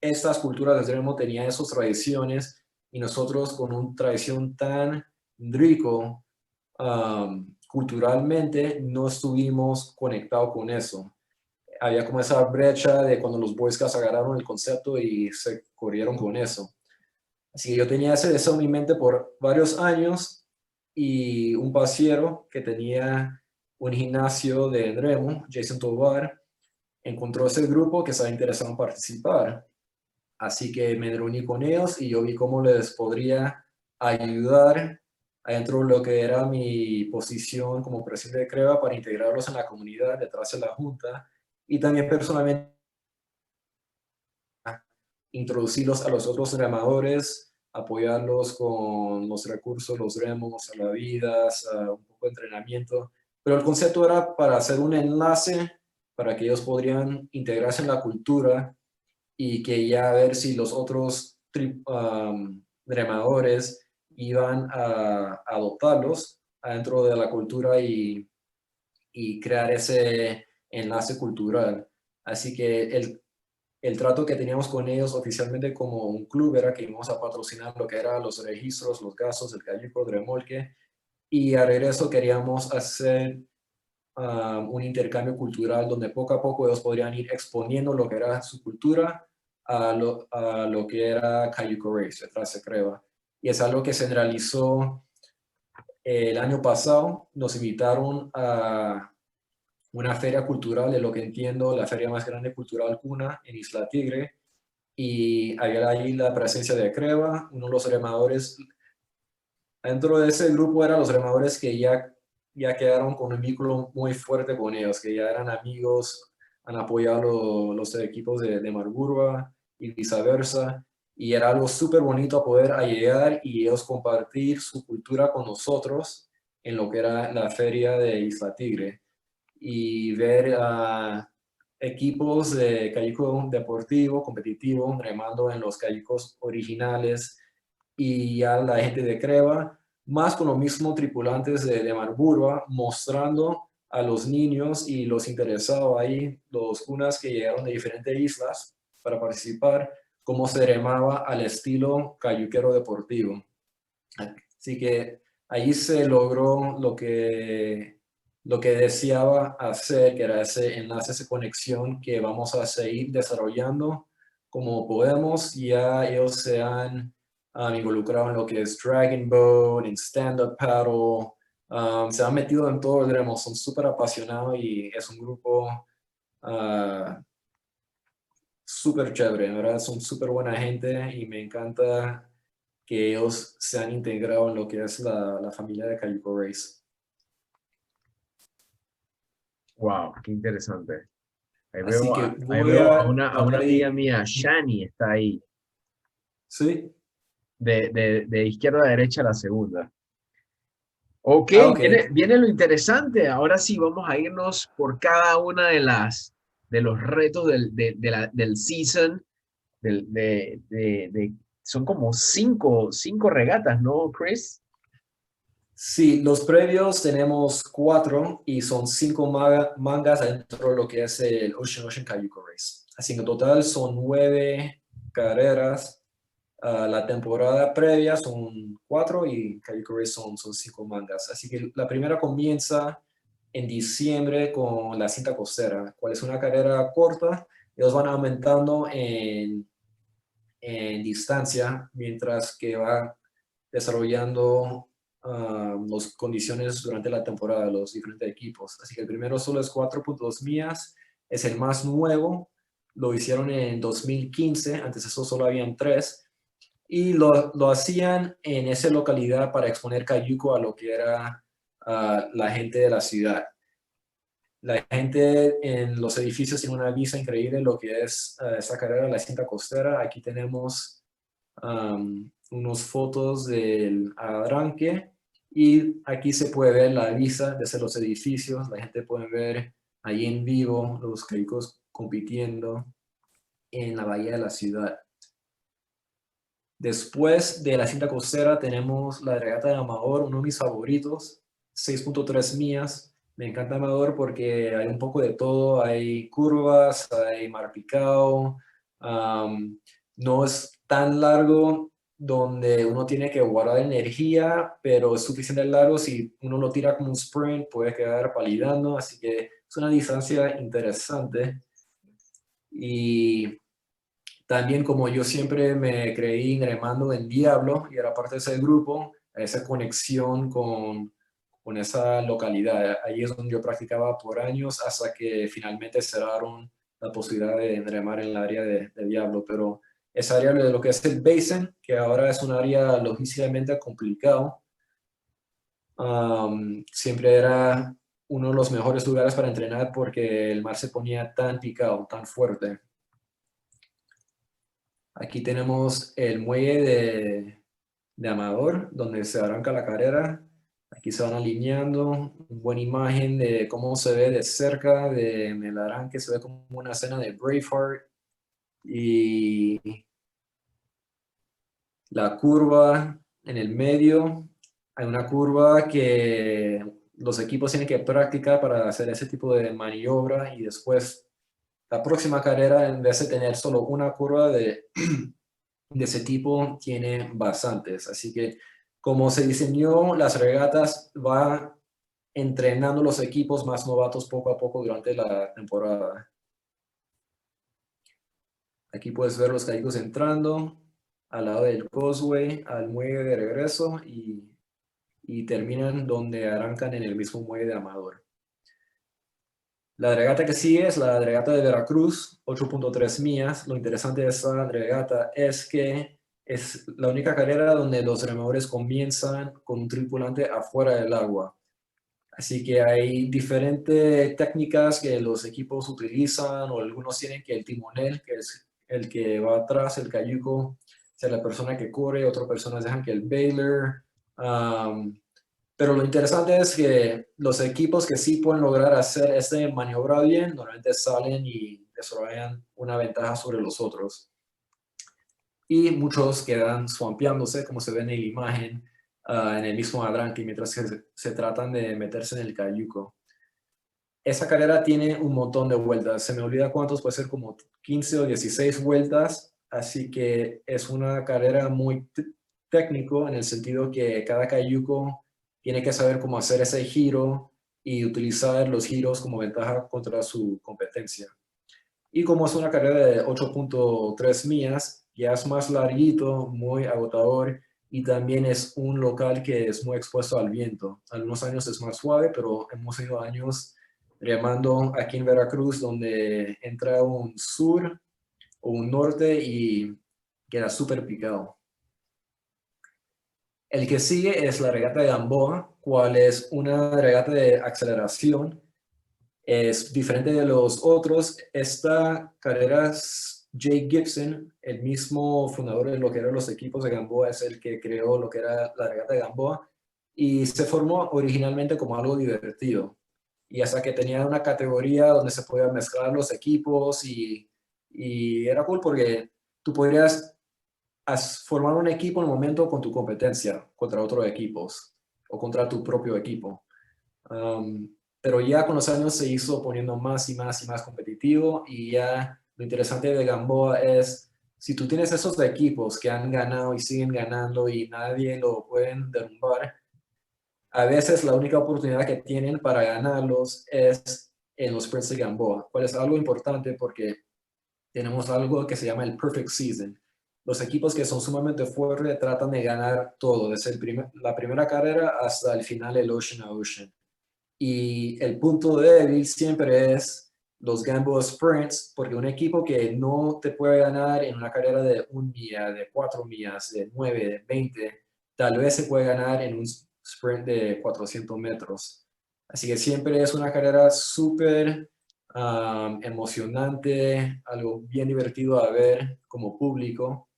estas culturas de remo tenían esas tradiciones, y nosotros con una tradición tan rico culturalmente no estuvimos conectados con eso. Había como esa brecha de cuando los Boy Scouts agarraron el concepto y se corrieron con eso. Así que yo tenía ese deseo en mi mente por varios años, y un pasiero que tenía un gimnasio de remo, Jason Tovar, encontró ese grupo que estaba interesado en participar. Así que me reuní con ellos y yo vi cómo les podría ayudar adentro de lo que era mi posición como presidente de CREVA para integrarlos en la comunidad detrás de la junta y también personalmente introducirlos a los otros remadores, apoyarlos con los recursos, los remos, salvavidas, un poco de entrenamiento. Pero el concepto era para hacer un enlace para que ellos podrían integrarse en la cultura y que ya ver si los otros remadores iban a adoptarlos adentro de la cultura y crear ese enlace cultural. Así que el trato que teníamos con ellos oficialmente como un club era que íbamos a patrocinar lo que eran los registros, los gastos, el cayuco, el remolque, y a regreso queríamos hacer un intercambio cultural donde poco a poco ellos podrían ir exponiendo lo que era su cultura a lo que era Cayuco Race, detrás de CREVA. Y es algo que se realizó el año pasado. Nos invitaron a una feria cultural, de lo que entiendo, la feria más grande cultural Cuna en Isla Tigre, y había ahí la presencia de CREVA, uno de los remadores. Dentro de ese grupo eran los remadores que ya quedaron con un vínculo muy fuerte con ellos, que ya eran amigos, han apoyado los equipos de Marburba y viceversa, y era algo súper bonito poder llegar y ellos compartir su cultura con nosotros en lo que era la feria de Isla Tigre y ver a equipos de cayuco deportivo, competitivo, remando en los cayucos originales y ya la gente de CREVA, más con los mismos tripulantes de Marburba, mostrando a los niños y los interesados ahí, los cunas que llegaron de diferentes islas para participar, cómo se remaba al estilo cayuquero deportivo. Así que ahí se logró lo que deseaba hacer, que era ese enlace, esa conexión que vamos a seguir desarrollando como podemos. Ya ellos se han involucrado en lo que es Dragon Boat, en Stand-Up Paddle, se han metido en todo el remo, son súper apasionados y es un grupo súper chévere, ¿verdad? Son súper buena gente y me encanta que ellos se han integrado en lo que es la familia de Cayuco Race. Wow, qué interesante. Ahí Así veo, que ahí voy veo a a una tratar amiga de... mía, Shani, está ahí, Sí. de izquierda a derecha la segunda. Ok, Ah, ok. viene lo interesante. Ahora sí, vamos a irnos por cada una de los retos del season. Son como cinco regatas, ¿no, Chris? Sí, los previos tenemos 4 y son 5 mangas dentro de lo que es el Ocean Cayuco Race. Así que en total son 9 carreras. La temporada previa son 4 y Cayuco Race son 5 mangas. Así que la primera comienza en diciembre con la cinta costera, cual es una carrera corta. Ellos van aumentando en distancia mientras que va desarrollando las condiciones durante la temporada de los diferentes equipos. Así que el primero solo es 4.2 millas, es el más nuevo, lo hicieron en 2015, antes de eso solo habían 3, y lo hacían en esa localidad para exponer cayuco a lo que era la gente de la ciudad. La gente en los edificios tiene una vista increíble lo que es esta carrera de la cinta costera. Aquí tenemos unas fotos del arranque y aquí se puede ver la vista desde los edificios. La gente puede ver ahí en vivo los cayucos compitiendo en la bahía de la ciudad. Después de la cinta costera tenemos la regata de Amador, uno de mis favoritos, 6.3 millas. Me encanta Amador porque hay un poco de todo, hay curvas, hay mar picado, no es tan largo donde uno tiene que guardar energía, pero es suficiente largo. Si uno lo tira como un sprint puede quedar palidando, así que es una distancia interesante. Y también como yo siempre me creí remando en Diablo y era parte de ese grupo, esa conexión con esa localidad. Ahí es donde yo practicaba por años hasta que finalmente cerraron la posibilidad de remar en el área de Diablo. Pero esa área de lo que es el basin, que ahora es un área logísticamente complicado. Siempre era uno de los mejores lugares para entrenar porque el mar se ponía tan picado, tan fuerte. Aquí tenemos el muelle de Amador, donde se arranca la carrera. Aquí se van alineando, una buena imagen de cómo se ve de cerca, en el arranque se ve como una escena de Braveheart. Y la curva en el medio, hay una curva que los equipos tienen que practicar para hacer ese tipo de maniobra y después la próxima carrera, en vez de tener solo una curva de ese tipo, tiene bastantes. Así que como se diseñó las regatas, va entrenando los equipos más novatos poco a poco durante la temporada. Aquí puedes ver los cayucos entrando al lado del causeway, al muelle de regreso y terminan donde arrancan en el mismo muelle de Amador. La regata que sigue es la regata de Veracruz, 8.3 millas. Lo interesante de esta regata es que es la única carrera donde los remedores comienzan con un tripulante afuera del agua. Así que hay diferentes técnicas que los equipos utilizan, o algunos tienen que el timonel, que es el que va atrás, el cayuco, sea la persona que corre, otras personas dejan que el bailer. Pero lo interesante es que los equipos que sí pueden lograr hacer esta maniobra bien, normalmente salen y desarrollan una ventaja sobre los otros. Y muchos quedan swampeándose, como se ve en la imagen, en el mismo arranque, mientras que se tratan de meterse en el cayuco. Esa carrera tiene un montón de vueltas. Se me olvida cuántos, puede ser como 15 o 16 vueltas. Así que es una carrera muy técnico en el sentido que cada cayuco tiene que saber cómo hacer ese giro y utilizar los giros como ventaja contra su competencia. Y como es una carrera de 8.3 millas, ya es más larguito, muy agotador, y también es un local que es muy expuesto al viento. Algunos años es más suave, pero hemos tenido años remando aquí en Veracruz donde entra un sur o un norte y queda súper picado. El que sigue es la regata de Gamboa, cual es una regata de aceleración. Es diferente de los otros. Esta carrera es Jay Gibson, el mismo fundador de lo que eran los equipos de Gamboa, es el que creó lo que era la regata de Gamboa y se formó originalmente como algo divertido. Y hasta que tenía una categoría donde se podían mezclar los equipos y era cool porque tú podrías formar un equipo en el momento con tu competencia contra otros equipos o contra tu propio equipo. Pero ya con los años se hizo poniendo más y más y más competitivo y ya lo interesante de Gamboa es si tú tienes esos equipos que han ganado y siguen ganando y nadie lo pueden derrumbar, a veces la única oportunidad que tienen para ganarlos es en los sprints de Gamboa, cual es algo importante porque tenemos algo que se llama el perfect season. Los equipos que son sumamente fuertes tratan de ganar todo, desde la primera carrera hasta el final del Ocean a Ocean. Y el punto débil siempre es los Gamboa Sprints, porque un equipo que no te puede ganar en una carrera de 1 milla, de 4 millas, de 9, de 20, tal vez se puede ganar en un sprint de 400 metros. Así que siempre es una carrera súper emocionante, algo bien divertido a ver como público,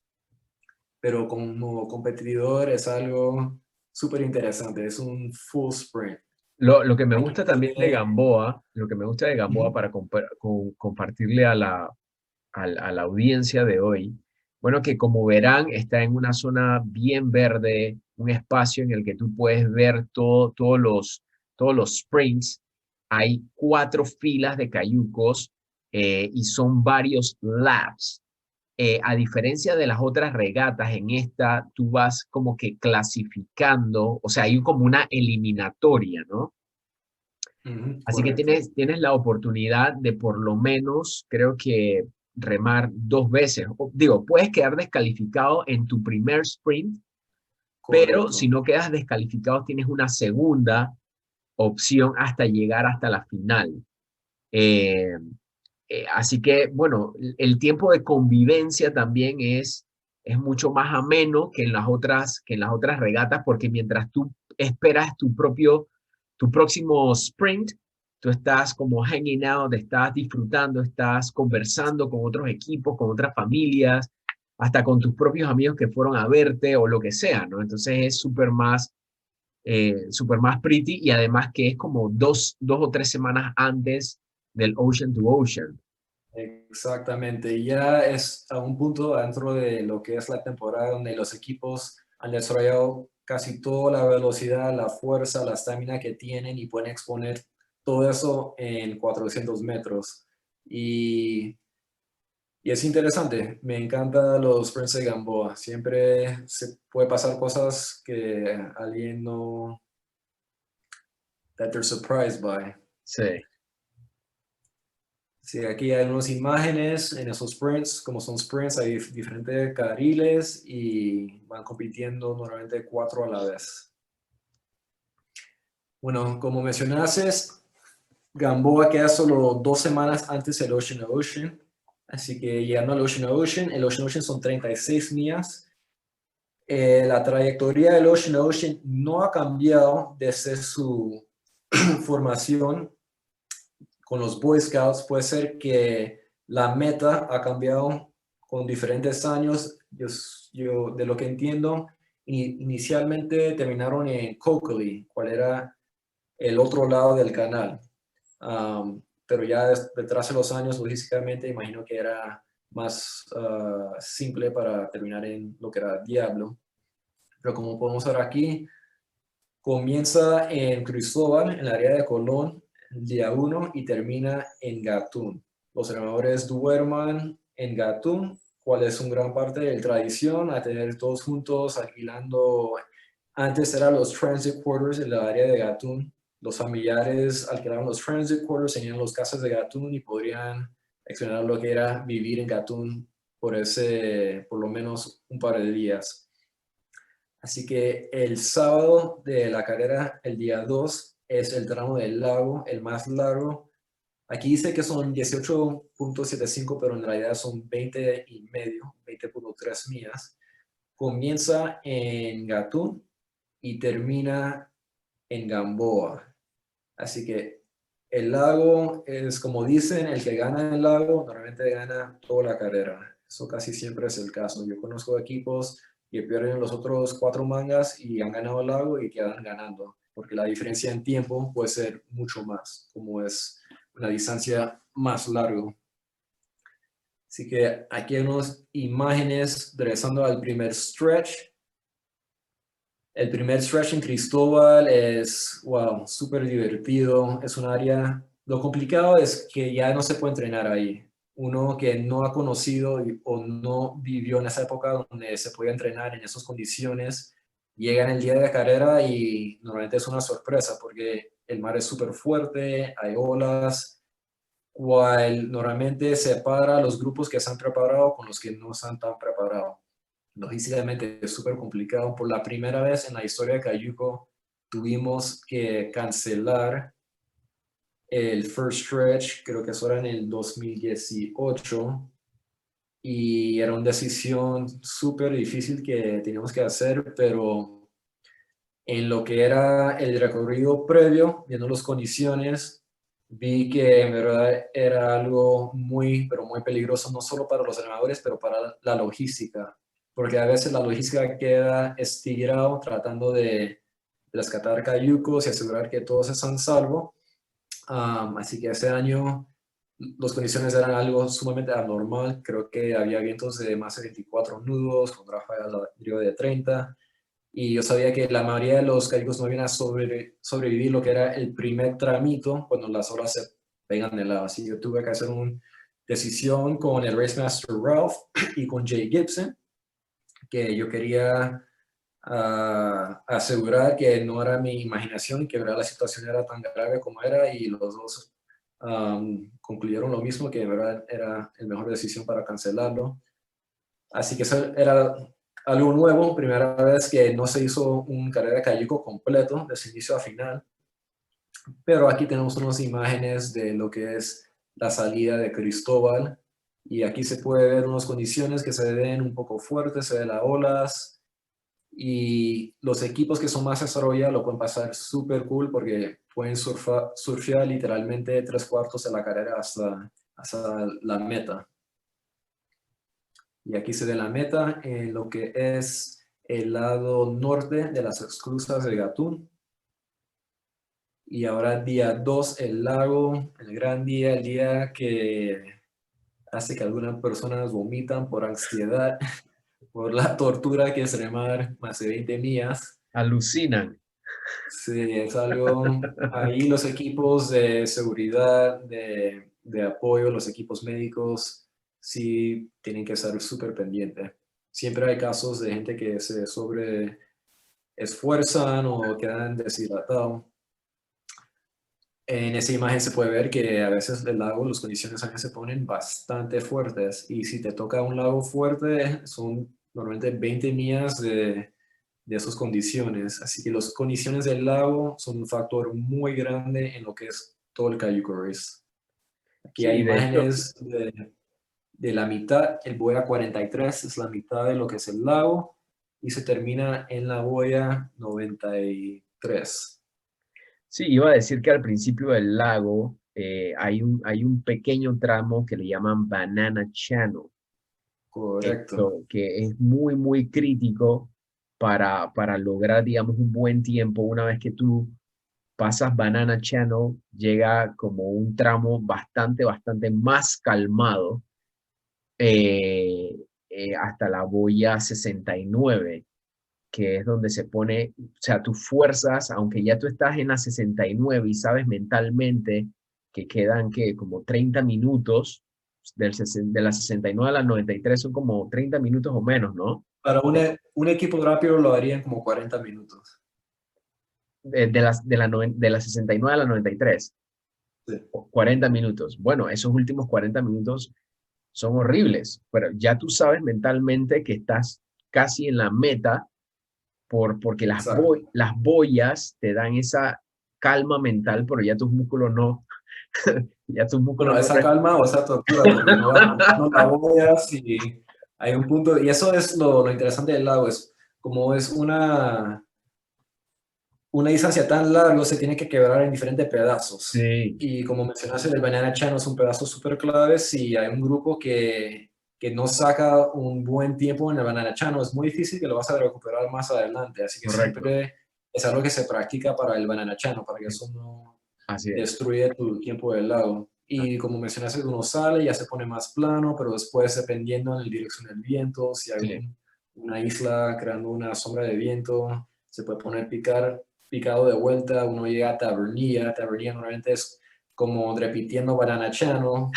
pero como competidor es algo súper interesante, es un full sprint. Lo que me Aquí gusta también de tiene, Gamboa, lo que me gusta de Gamboa para compartirle a la audiencia de hoy, bueno, que como verán, está en una zona bien verde, un espacio en el que tú puedes ver todos los sprints. Hay 4 filas de cayucos y son varios laps. A diferencia de las otras regatas, en esta tú vas como que clasificando, o sea, hay como una eliminatoria, ¿no? Así que correcto. tienes la oportunidad de por lo menos, creo que remar 2 veces. Digo, puedes quedar descalificado en tu primer sprint, pero si Correcto. no quedas descalificado, tienes una segunda opción hasta llegar hasta la final. Eh, Así que, bueno, el tiempo de convivencia también es mucho más ameno que en las otras regatas, porque mientras tú esperas tu próximo sprint, tú estás como hanging out, estás disfrutando, estás conversando con otros equipos, con otras familias, hasta con tus propios amigos que fueron a verte o lo que sea, ¿no? Entonces es súper más pretty, y además que es como dos o tres semanas antes del Ocean to Ocean. Exactamente, y ya es a un punto dentro de lo que es la temporada donde los equipos han desarrollado casi toda la velocidad, la fuerza, la estamina que tienen y pueden exponer todo eso en 400 metros. Y, y es interesante, me encantan los sprints de Gamboa. Siempre se puede pasar cosas que alguien no, that they're surprised by. Sí. Sí, aquí hay unas imágenes en esos sprints. Como son sprints, hay diferentes carriles y van compitiendo normalmente 4 a la vez. Bueno, como mencionaste, Gamboa queda solo 2 semanas antes del Ocean to Ocean. Así que llegando al Ocean to Ocean, el Ocean to Ocean son 36 millas. La trayectoria del Ocean to Ocean no ha cambiado desde su formación con los Boy Scouts. Puede ser que la meta ha cambiado con diferentes años. Yo de lo que entiendo, inicialmente terminaron en Cockley, cuál era el otro lado del canal. Pero ya detrás de los años, logísticamente, imagino que era más simple para terminar en lo que era Diablo. Pero como podemos ver aquí, comienza en Cristóbal, en el área de Colón, el día 1 y termina en Gatún. Los entrenadores duerman en Gatún, cual es una gran parte de la tradición, a tener todos juntos alquilando. Antes eran los transit quarters en la área de Gatún. Los familiares alquilaban los transit quarters, tenían los casas de Gatún y podrían explorar lo que era vivir en Gatún por lo menos un par de días. Así que el sábado de la carrera, el día 2, es el tramo del lago, el más largo. Aquí dice que son 18.75, pero en realidad son 20 y medio, 20.3 millas. Comienza en Gatún y termina en Gamboa. Así que el lago es, como dicen, el que gana el lago normalmente gana toda la carrera. Eso casi siempre es el caso. Yo conozco equipos que pierden los otros 4 mangas y han ganado el lago y quedan ganando, porque la diferencia en tiempo puede ser mucho más, como es una distancia más larga. Así que aquí hay unas imágenes regresando al primer stretch. El primer stretch en Cristóbal es, wow, súper divertido. Es un área, lo complicado es que ya no se puede entrenar ahí. Uno que no ha conocido o no vivió en esa época donde se podía entrenar en esas condiciones, llega en el día de la carrera y normalmente es una sorpresa porque el mar es súper fuerte, hay olas, cual normalmente separa a los grupos que se han preparado con los que no están tan preparados. Logísticamente es súper complicado. Por la primera vez en la historia de Cayuco tuvimos que cancelar el first stretch, creo que eso era en el 2018, y era una decisión súper difícil que teníamos que hacer, pero en lo que era el recorrido previo, viendo las condiciones, vi que en verdad era algo muy, pero muy peligroso, no solo para los entrenadores, pero para la logística, porque a veces la logística queda estirado tratando de rescatar cayucos y asegurar que todos están salvos. Así que ese año las condiciones eran algo sumamente anormal. Creo que había vientos de más de 24 nudos, con ráfagas de 30. Y yo sabía que la mayoría de los cayucos no iban a sobrevivir lo que era el primer tramito cuando las olas se pegan de lado. Así que yo tuve que hacer una decisión con el Race Master Ralph y con Jay Gibson, que yo quería asegurar que no era mi imaginación, que la situación era tan grave como era, y los dos concluyeron lo mismo, que en verdad era la mejor decisión para cancelarlo. Así que eso era algo nuevo, primera vez que no se hizo un carrera de cayuco completo, desde inicio a final. Pero aquí tenemos unas imágenes de lo que es la salida de Cristóbal. Y aquí se puede ver unas condiciones que se ven un poco fuertes, se ven las olas. Y los equipos que son más desarrollados lo pueden pasar súper cool porque pueden surfear literalmente 3/4 de la carrera hasta la meta. Y aquí se ve la meta en lo que es el lado norte de las esclusas de Gatún. Y ahora día 2, el lago, el gran día, el día que hace que algunas personas vomitan por ansiedad, por la tortura que es remar más de 20 millas. Alucinan. Sí, es algo, ahí los equipos de seguridad, de apoyo, los equipos médicos, sí tienen que estar súper pendientes. Siempre hay casos de gente que se sobre esfuerzan o quedan deshidratados. En esa imagen se puede ver que a veces el lago, las condiciones aquí se ponen bastante fuertes y si te toca un lago fuerte son normalmente 20 millas de esas condiciones. Así que las condiciones del lago son un factor muy grande en lo que es todo el Cayuga Race. Aquí hay Sí, de hecho, imágenes de la mitad, el boya 43 es la mitad de lo que es el lago y se termina en la boya 93. sí, iba a decir que al principio del lago hay un pequeño tramo que le llaman Banana Channel. Correcto. Esto, que es muy, muy crítico para lograr, digamos, un buen tiempo. Una vez que tú pasas Banana Channel, llega como un tramo bastante más calmado hasta la boya 69, que es donde se pone, o sea, tus fuerzas, aunque ya tú estás en la 69 y sabes mentalmente que quedan que como 30 minutos, de la 69 a la 93 son como 30 minutos o menos, ¿no? Para un equipo rápido lo harían como 40 minutos. De la 69 a la 93, Sí. 40 minutos. Bueno, esos últimos 40 minutos son horribles, pero ya tú sabes mentalmente que estás casi en la meta porque Exacto. las boyas te dan esa calma mental, pero ya tus músculos no, ya tus músculos Bueno, no. esa calma o esa tortura, porque uno va tomando la boya y hay un punto, y eso es lo interesante del lago, es como es una distancia tan larga, se tiene que quebrar en diferentes pedazos. Sí, Y como mencionaste, el Banana Channel es un pedazo súper clave. Si hay un grupo que no saca un buen tiempo en el Banana Channel, es muy difícil que lo vas a recuperar más adelante. Así que correcto, siempre es algo que se practica para el Banana Channel, para que eso no así es. destruye tu tiempo del lago. Y como mencionaste, uno sale, ya se pone más plano, pero después, dependiendo en la dirección del viento, si hay Sí. una isla creando una sombra de viento, se puede poner picado de vuelta, uno llega a Tabernilla. Tabernilla normalmente es como repitiendo Banana Channel,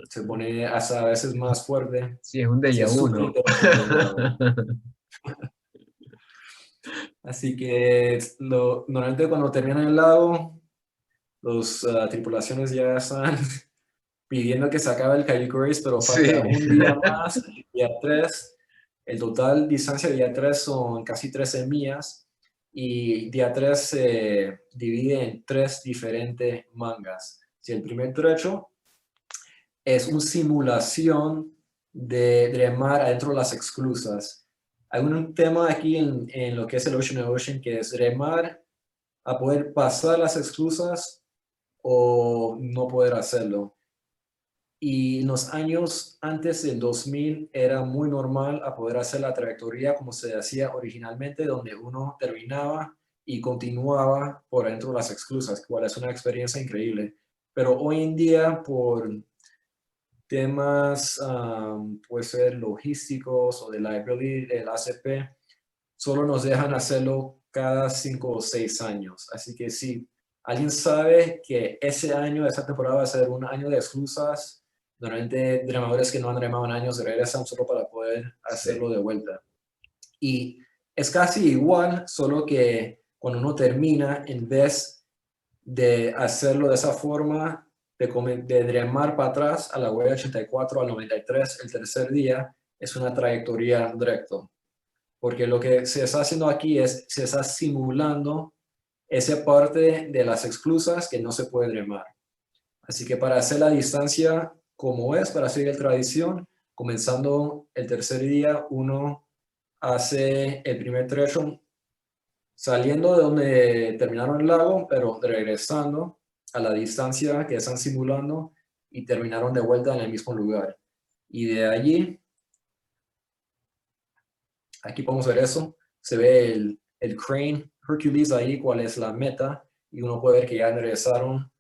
se pone hasta a veces más fuerte, Sí, es un así déjà es vu, súper ¿no? interesante el lago. Así que normalmente cuando termina el lago, las tripulaciones ya están pidiendo que se acabe el Cayuga Race, pero falta Sí. un día más, el día 3. El total distancia de día 3 son casi 13 millas y día 3 se divide en 3 diferentes mangas. Si el primer trecho es una simulación de remar adentro de las esclusas. Hay un tema aquí en lo que es el Ocean to Ocean que es remar a poder pasar las esclusas o no poder hacerlo. Y en los años antes del 2000 era muy normal a poder hacer la trayectoria como se hacía originalmente, donde uno terminaba y continuaba por dentro de las esclusas, cual es una experiencia increíble. Pero hoy en día, por temas, puede ser logísticos o de liability del ACP, solo nos dejan hacerlo cada 5 o 6 años. Así que si alguien sabe que ese año, esa temporada va a ser un año de exclusas, normalmente remadores que no han remado en años regresan solo para poder Sí, hacerlo de vuelta. Y es casi igual, solo que cuando uno termina, en vez de hacerlo de esa forma, de remar para atrás a la huella 84 al 93 el tercer día, es una trayectoria recta, porque lo que se está haciendo aquí es, se está simulando esa parte de las esclusas que no se puede remar. Así que para hacer la distancia como es, para seguir la tradición, comenzando el tercer día, uno hace el primer trecho saliendo de donde terminaron el lago, pero regresando a la distancia que están simulando y terminaron de vuelta en el mismo lugar. Y de allí, aquí podemos ver eso, se ve el crane Hercules ahí, cuál es la meta, y uno puede ver que ya regresaron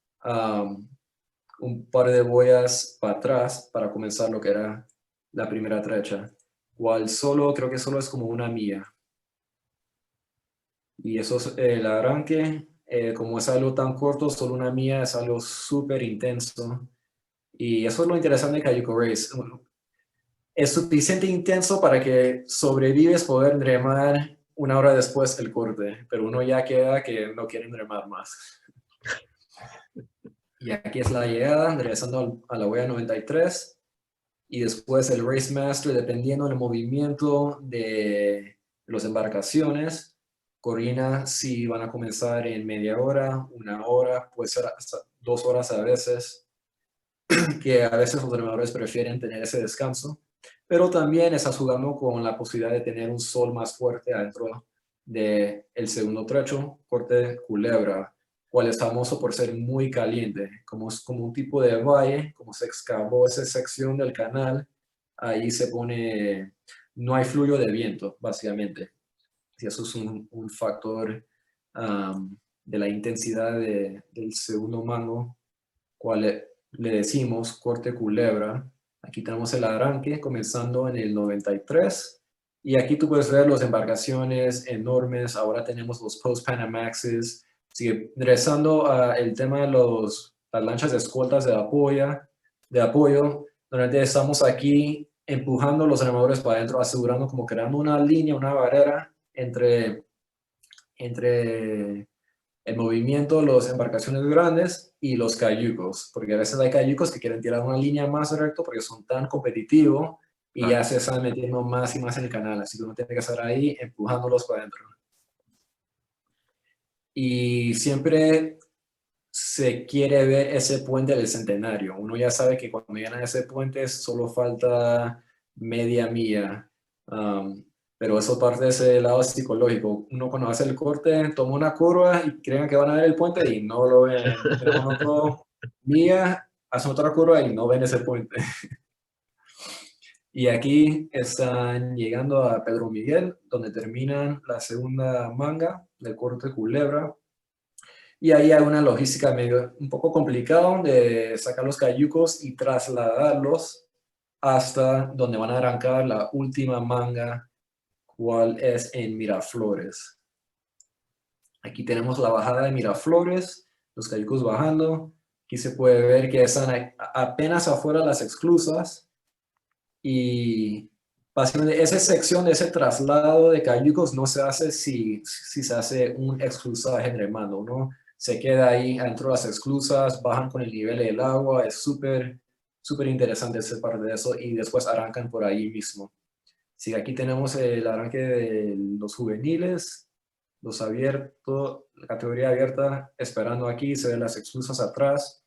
un par de boyas para atrás para comenzar lo que era la primera trecha, cual solo, creo que solo es como una milla. Y eso es el arranque, como es algo tan corto, solo una milla es algo súper intenso. Y eso es lo interesante de Cayuco Race. Es suficiente intenso para que sobrevives poder remar una hora después el corte, pero uno ya queda que no quieren remar más. Y aquí es la llegada, regresando a la huella 93. Y después el Race Master, dependiendo del movimiento de las embarcaciones, coordina si van a comenzar en media hora, una hora, puede ser hasta 2 horas a veces, que a veces los remadores prefieren tener ese descanso, pero también estás jugando con la posibilidad de tener un sol más fuerte adentro del segundo trecho, corte Culebra, cual es famoso por ser muy caliente, como es como un tipo de valle, como se excavó esa sección del canal, ahí se pone, no hay flujo de viento, básicamente. Y eso es un factor de la intensidad del segundo mango, cual le decimos corte Culebra. Aquí tenemos el arranque comenzando en el 93. Y aquí tú puedes ver las embarcaciones enormes. Ahora tenemos los Post-Panamaxes. Sigue regresando al tema de las lanchas de escoltas de apoyo, donde estamos aquí empujando los remadores para adentro, asegurando como creando una línea, una barrera entre el movimiento de las embarcaciones grandes y los cayucos, porque a veces hay cayucos que quieren tirar una línea más recta porque son tan competitivos y ya se están metiendo más y más en el canal, así que uno tiene que estar ahí empujándolos para adentro. Y siempre se quiere ver ese puente del centenario. Uno ya sabe que cuando llegan a ese puente solo falta media milla. Pero eso parte de ese lado psicológico. Uno cuando hace el corte toma una curva y creen que van a ver el puente y no lo ven. Tenemos otro milla, hacen otra curva y no ven ese puente. Y aquí están llegando a Pedro Miguel, donde terminan la segunda manga del corte Culebra. Y ahí hay una logística medio un poco complicada de sacar los cayucos y trasladarlos hasta donde van a arrancar la última manga, cual es en Miraflores. Aquí tenemos la bajada de Miraflores, los cayucos bajando. Aquí se puede ver que están apenas afuera las esclusas y básicamente esa sección de ese traslado de cayucos no se hace si se hace un exclusaje remando, ¿no? Se queda ahí adentro de las esclusas, bajan con el nivel del agua, es súper interesante esa parte de eso y después arrancan por ahí mismo. Sí, aquí tenemos el arranque de los juveniles, los abiertos, la categoría abierta, esperando aquí, se ven las esclusas atrás.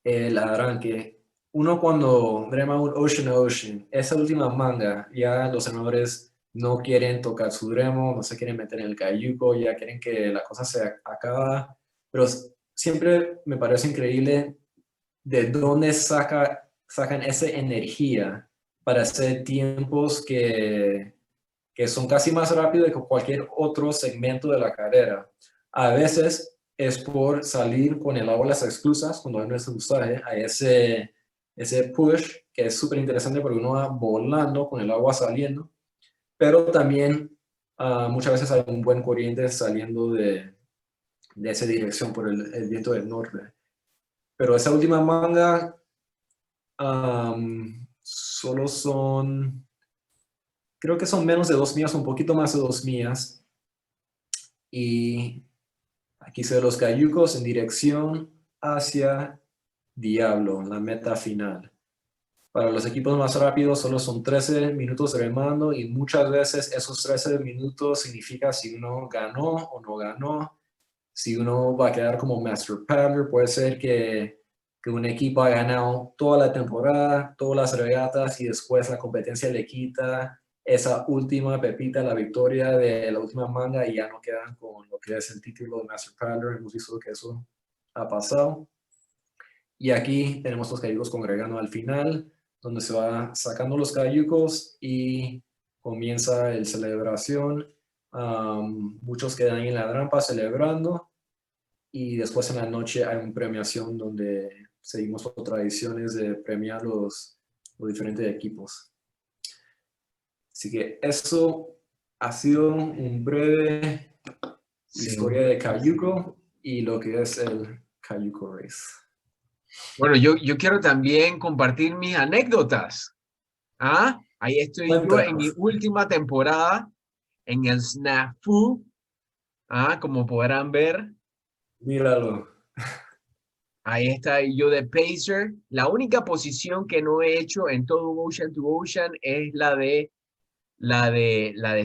El arranque. Uno cuando rema un Ocean to Ocean, esa última manga, ya los remadores no quieren tocar su remo, no se quieren meter en el cayuco, ya quieren que la cosa se acabe. Pero siempre me parece increíble de dónde sacan esa energía para hacer tiempos que son casi más rápidos que cualquier otro segmento de la carrera. A veces es por salir con el agua a las esclusas, cuando hay nuestro usaje, a ese push, que es súper interesante porque uno va volando con el agua saliendo, pero también muchas veces hay un buen corriente saliendo de esa dirección por el viento del norte. Pero esa última manga solo son, creo que son menos de 2 millas, un poquito más de 2 millas. Y aquí se ven los cayucos en dirección hacia Diablo, la meta final. Para los equipos más rápidos solo son 13 minutos remando y muchas veces esos 13 minutos significa si uno ganó o no ganó. si uno va a quedar como Master Paddler, puede ser que un equipo ha ganado toda la temporada, todas las regatas y después la competencia le quita esa última pepita, la victoria de la última manga y ya no quedan con lo que es el título de Master Paddler. Hemos visto que eso ha pasado. Y aquí tenemos los cayucos congregando al final, donde se va sacando los cayucos y comienza la celebración. Muchos quedan ahí en la rampa celebrando y después en la noche hay una premiación donde seguimos las tradiciones de premiar los diferentes equipos. Así que eso ha sido un breve historia de Cayuco y lo que es el Cayuco Race. Bueno, yo quiero también compartir mis anécdotas. ¿Ah? Ahí estoy yo en mi última temporada en el Snafu. ¿Ah? Como podrán ver. Míralo. Ahí está yo de Pacer. La única posición que no he hecho en todo Ocean to Ocean es la de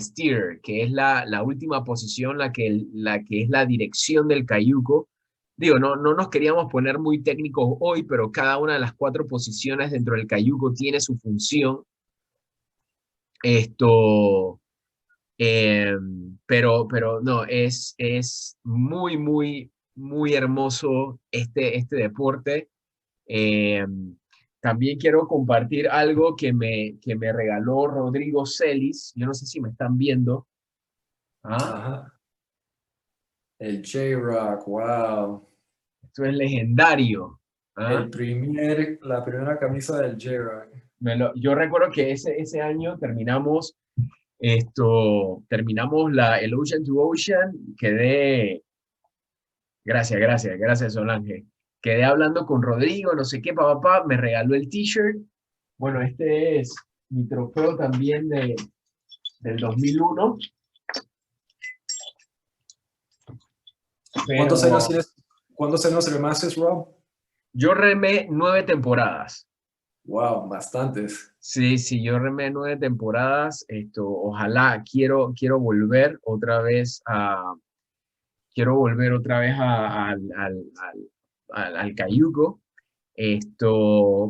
Steer, que es la última posición, la que es la dirección del cayuco. Digo, no nos queríamos poner muy técnicos hoy, pero cada una de las 4 posiciones dentro del cayuco tiene su función. Pero no, es muy, muy, muy hermoso este deporte. También quiero compartir algo que me regaló Rodrigo Celis. Yo no sé si me están viendo. ¿Ah? Ajá. El J-Rock, wow. Esto es legendario. ¿Ah? La primera camisa del J-Rock. Yo recuerdo que ese año terminamos el Ocean to Ocean. Gracias Solange. Quedé hablando con Rodrigo, no sé qué, papá, me regaló el t-shirt. Bueno, este es mi trofeo también del 2001. ¿Cuántos años remases, Rob? Yo remé 9 temporadas. Wow, bastantes. Sí, yo remé 9 temporadas. Ojalá, quiero volver otra vez al cayuco.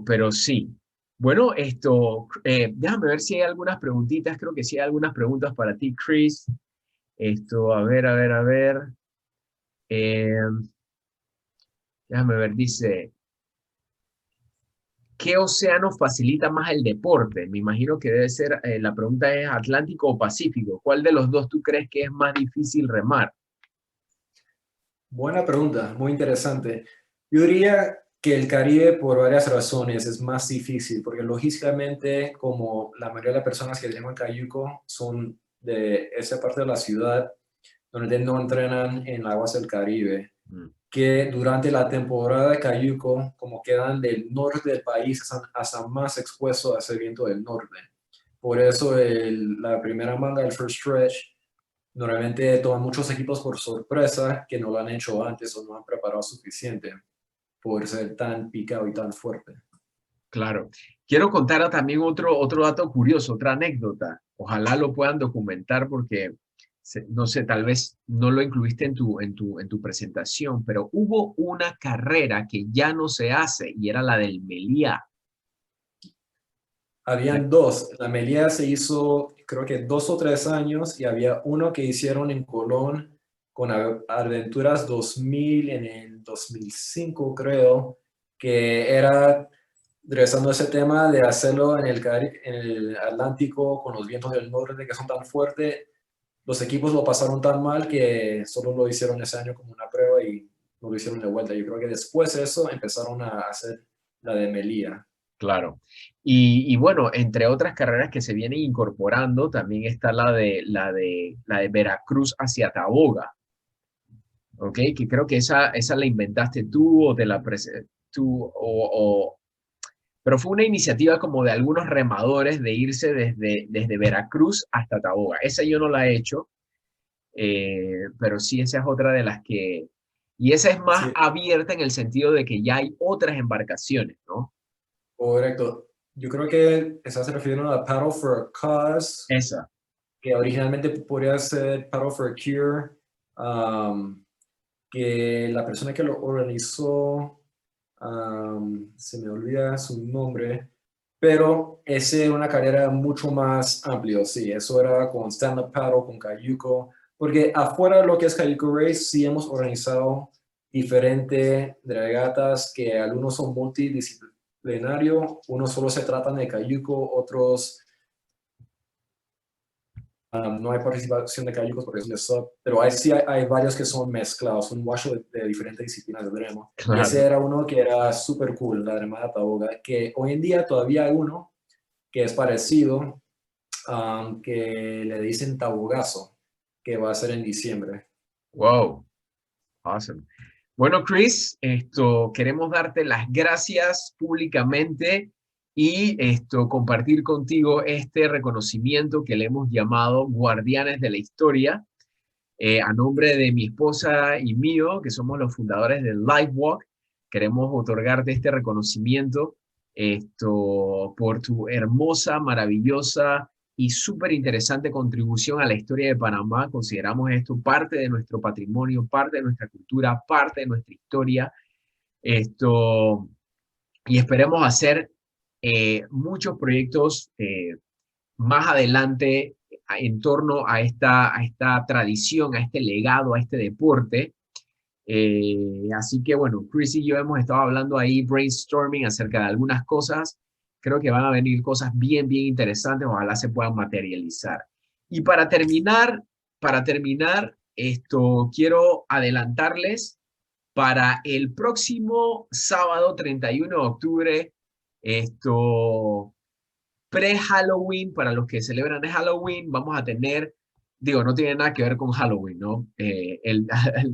Pero sí. Bueno, déjame ver si hay algunas preguntitas. Creo que sí hay algunas preguntas para ti, Chris. A ver. Déjame ver, dice, ¿qué océano facilita más el deporte? Me imagino que debe ser, la pregunta es Atlántico o Pacífico. ¿Cuál de los dos tú crees que es más difícil remar? Buena pregunta, muy interesante. Yo diría que el Caribe por varias razones es más difícil, porque logísticamente, como la mayoría de las personas que llegan a Cayuco son de esa parte de la ciudad, donde no entrenan en aguas del Caribe, que durante la temporada de Cayuco, como quedan del norte del país, están hasta más expuestos a ese viento del norte. Por eso la primera manga, el first stretch, normalmente toman muchos equipos por sorpresa que no lo han hecho antes o no han preparado suficiente por ser tan picado y tan fuerte. Claro. Quiero contar también otro dato curioso, otra anécdota. Ojalá lo puedan documentar porque, no sé, tal vez no lo incluiste en tu presentación, pero hubo una carrera que ya no se hace y era la del Meliá. Habían dos. La Meliá se hizo, creo que 2 o 3 años, y había uno que hicieron en Colón con Aventuras 2000 en el 2005, creo, que era regresando a ese tema de hacerlo en el Atlántico con los vientos del norte que son tan fuertes. Los equipos lo pasaron tan mal que solo lo hicieron ese año como una prueba y no lo hicieron de vuelta. Yo creo que después de eso empezaron a hacer la de Meliá. Claro. Y bueno, entre otras carreras que se vienen incorporando, también está la de Veracruz hacia Taboga. ¿Ok? Que creo que esa la inventaste tú o te la tú pero fue una iniciativa como de algunos remadores de irse desde Veracruz hasta Taboga. Esa yo no la he hecho, pero sí, esa es otra de las que... Y esa es más abierta en el sentido de que ya hay otras embarcaciones, ¿no? Correcto. Yo creo que estás refiriendo a Paddle for a Cause. Esa. Que originalmente podría ser Paddle for a Cure. que la persona que lo organizó, se me olvida su nombre, pero ese era una carrera mucho más amplia, sí, eso era con stand-up paddle, con Cayuco, porque afuera de lo que es Cayuco Race, sí hemos organizado diferentes regatas que algunos son multidisciplinarios, unos solo se tratan de Cayuco, otros no hay participación de cayucos porque es de sub, pero hay varios que son mezclados, un washo de diferentes disciplinas de remo. Claro. Y ese era uno que era súper cool, la remada taboga, que hoy en día todavía hay uno que es parecido, que le dicen tabogazo, que va a ser en diciembre. Wow, awesome. Bueno, Chris, queremos darte las gracias públicamente y compartir contigo este reconocimiento que le hemos llamado Guardianes de la Historia, a nombre de mi esposa y mío, que somos los fundadores del LifeWalk. Queremos otorgarte este reconocimiento por tu hermosa, maravillosa y súper interesante contribución a la historia de Panamá. Consideramos esto parte de nuestro patrimonio, parte de nuestra cultura, parte de nuestra historia. Y esperemos hacer muchos proyectos más adelante en torno a esta tradición, a este legado, a este deporte. Así que bueno, Chris y yo hemos estado hablando ahí, brainstorming acerca de algunas cosas. Creo que van a venir cosas bien, bien interesantes, ojalá se puedan materializar. Y para terminar, quiero adelantarles para el próximo sábado 31 de octubre, pre-Halloween, para los que celebran el Halloween, vamos a tener, digo, no tiene nada que ver con Halloween, ¿no? El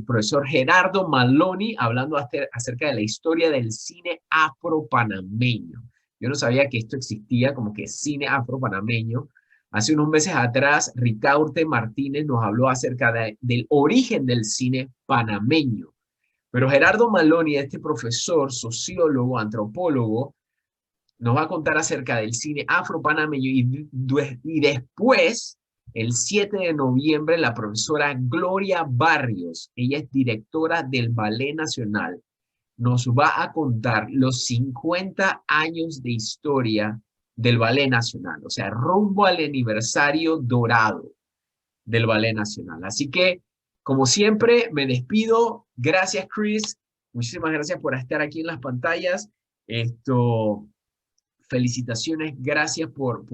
profesor Gerardo Maloney hablando acerca de la historia del cine afro-panameño. Yo no sabía que esto existía, como que cine afro-panameño. Hace unos meses atrás, Ricaurte Martínez nos habló acerca del origen del cine panameño. Pero Gerardo Maloney, este profesor, sociólogo, antropólogo, nos va a contar acerca del cine afro-panameño y después, el 7 de noviembre, la profesora Gloria Barrios, ella es directora del Ballet Nacional, nos va a contar los 50 años de historia del Ballet Nacional, o sea, rumbo al aniversario dorado del Ballet Nacional. Así que, como siempre, me despido. Gracias, Chris. Muchísimas gracias por estar aquí en las pantallas. Felicitaciones, gracias por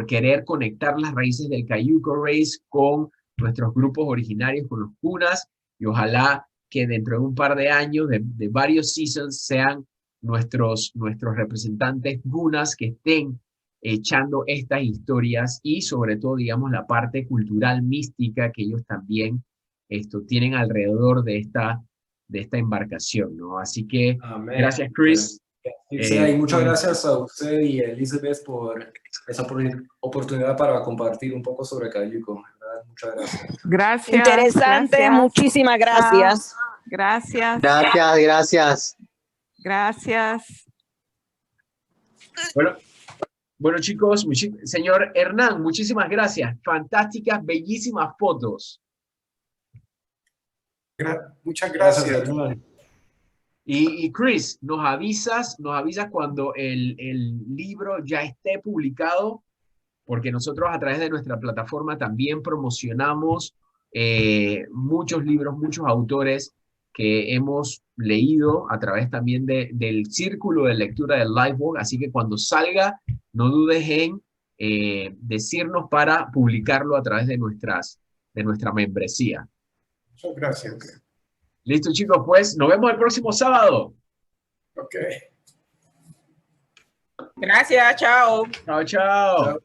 querer conectar las raíces del Cayuco Race con nuestros grupos originarios, con los Gunas, y ojalá que dentro de un par de años, de varios seasons, sean nuestros representantes Gunas que estén echando estas historias y sobre todo, digamos, la parte cultural mística que ellos también tienen alrededor de esta embarcación, ¿no? Así que, Amén. gracias, Chris. Y muchas gracias a usted y Elizabeth por esa oportunidad para compartir un poco sobre Cayuco. Muchas gracias. Gracias. Interesante, gracias. muchísimas gracias. Gracias. Gracias, gracias. Gracias. Bueno chicos, señor Hernán, muchísimas gracias. Fantásticas, bellísimas fotos. Muchas gracias. Y Chris, nos avisas cuando el libro ya esté publicado, porque nosotros a través de nuestra plataforma también promocionamos muchos libros, muchos autores que hemos leído a través también del círculo de lectura del LifeWalk, así que cuando salga, no dudes en decirnos para publicarlo a través de nuestra membresía. Muchas gracias. Listo, chicos, pues nos vemos el próximo sábado. Ok. Gracias, chao. Chao, chao.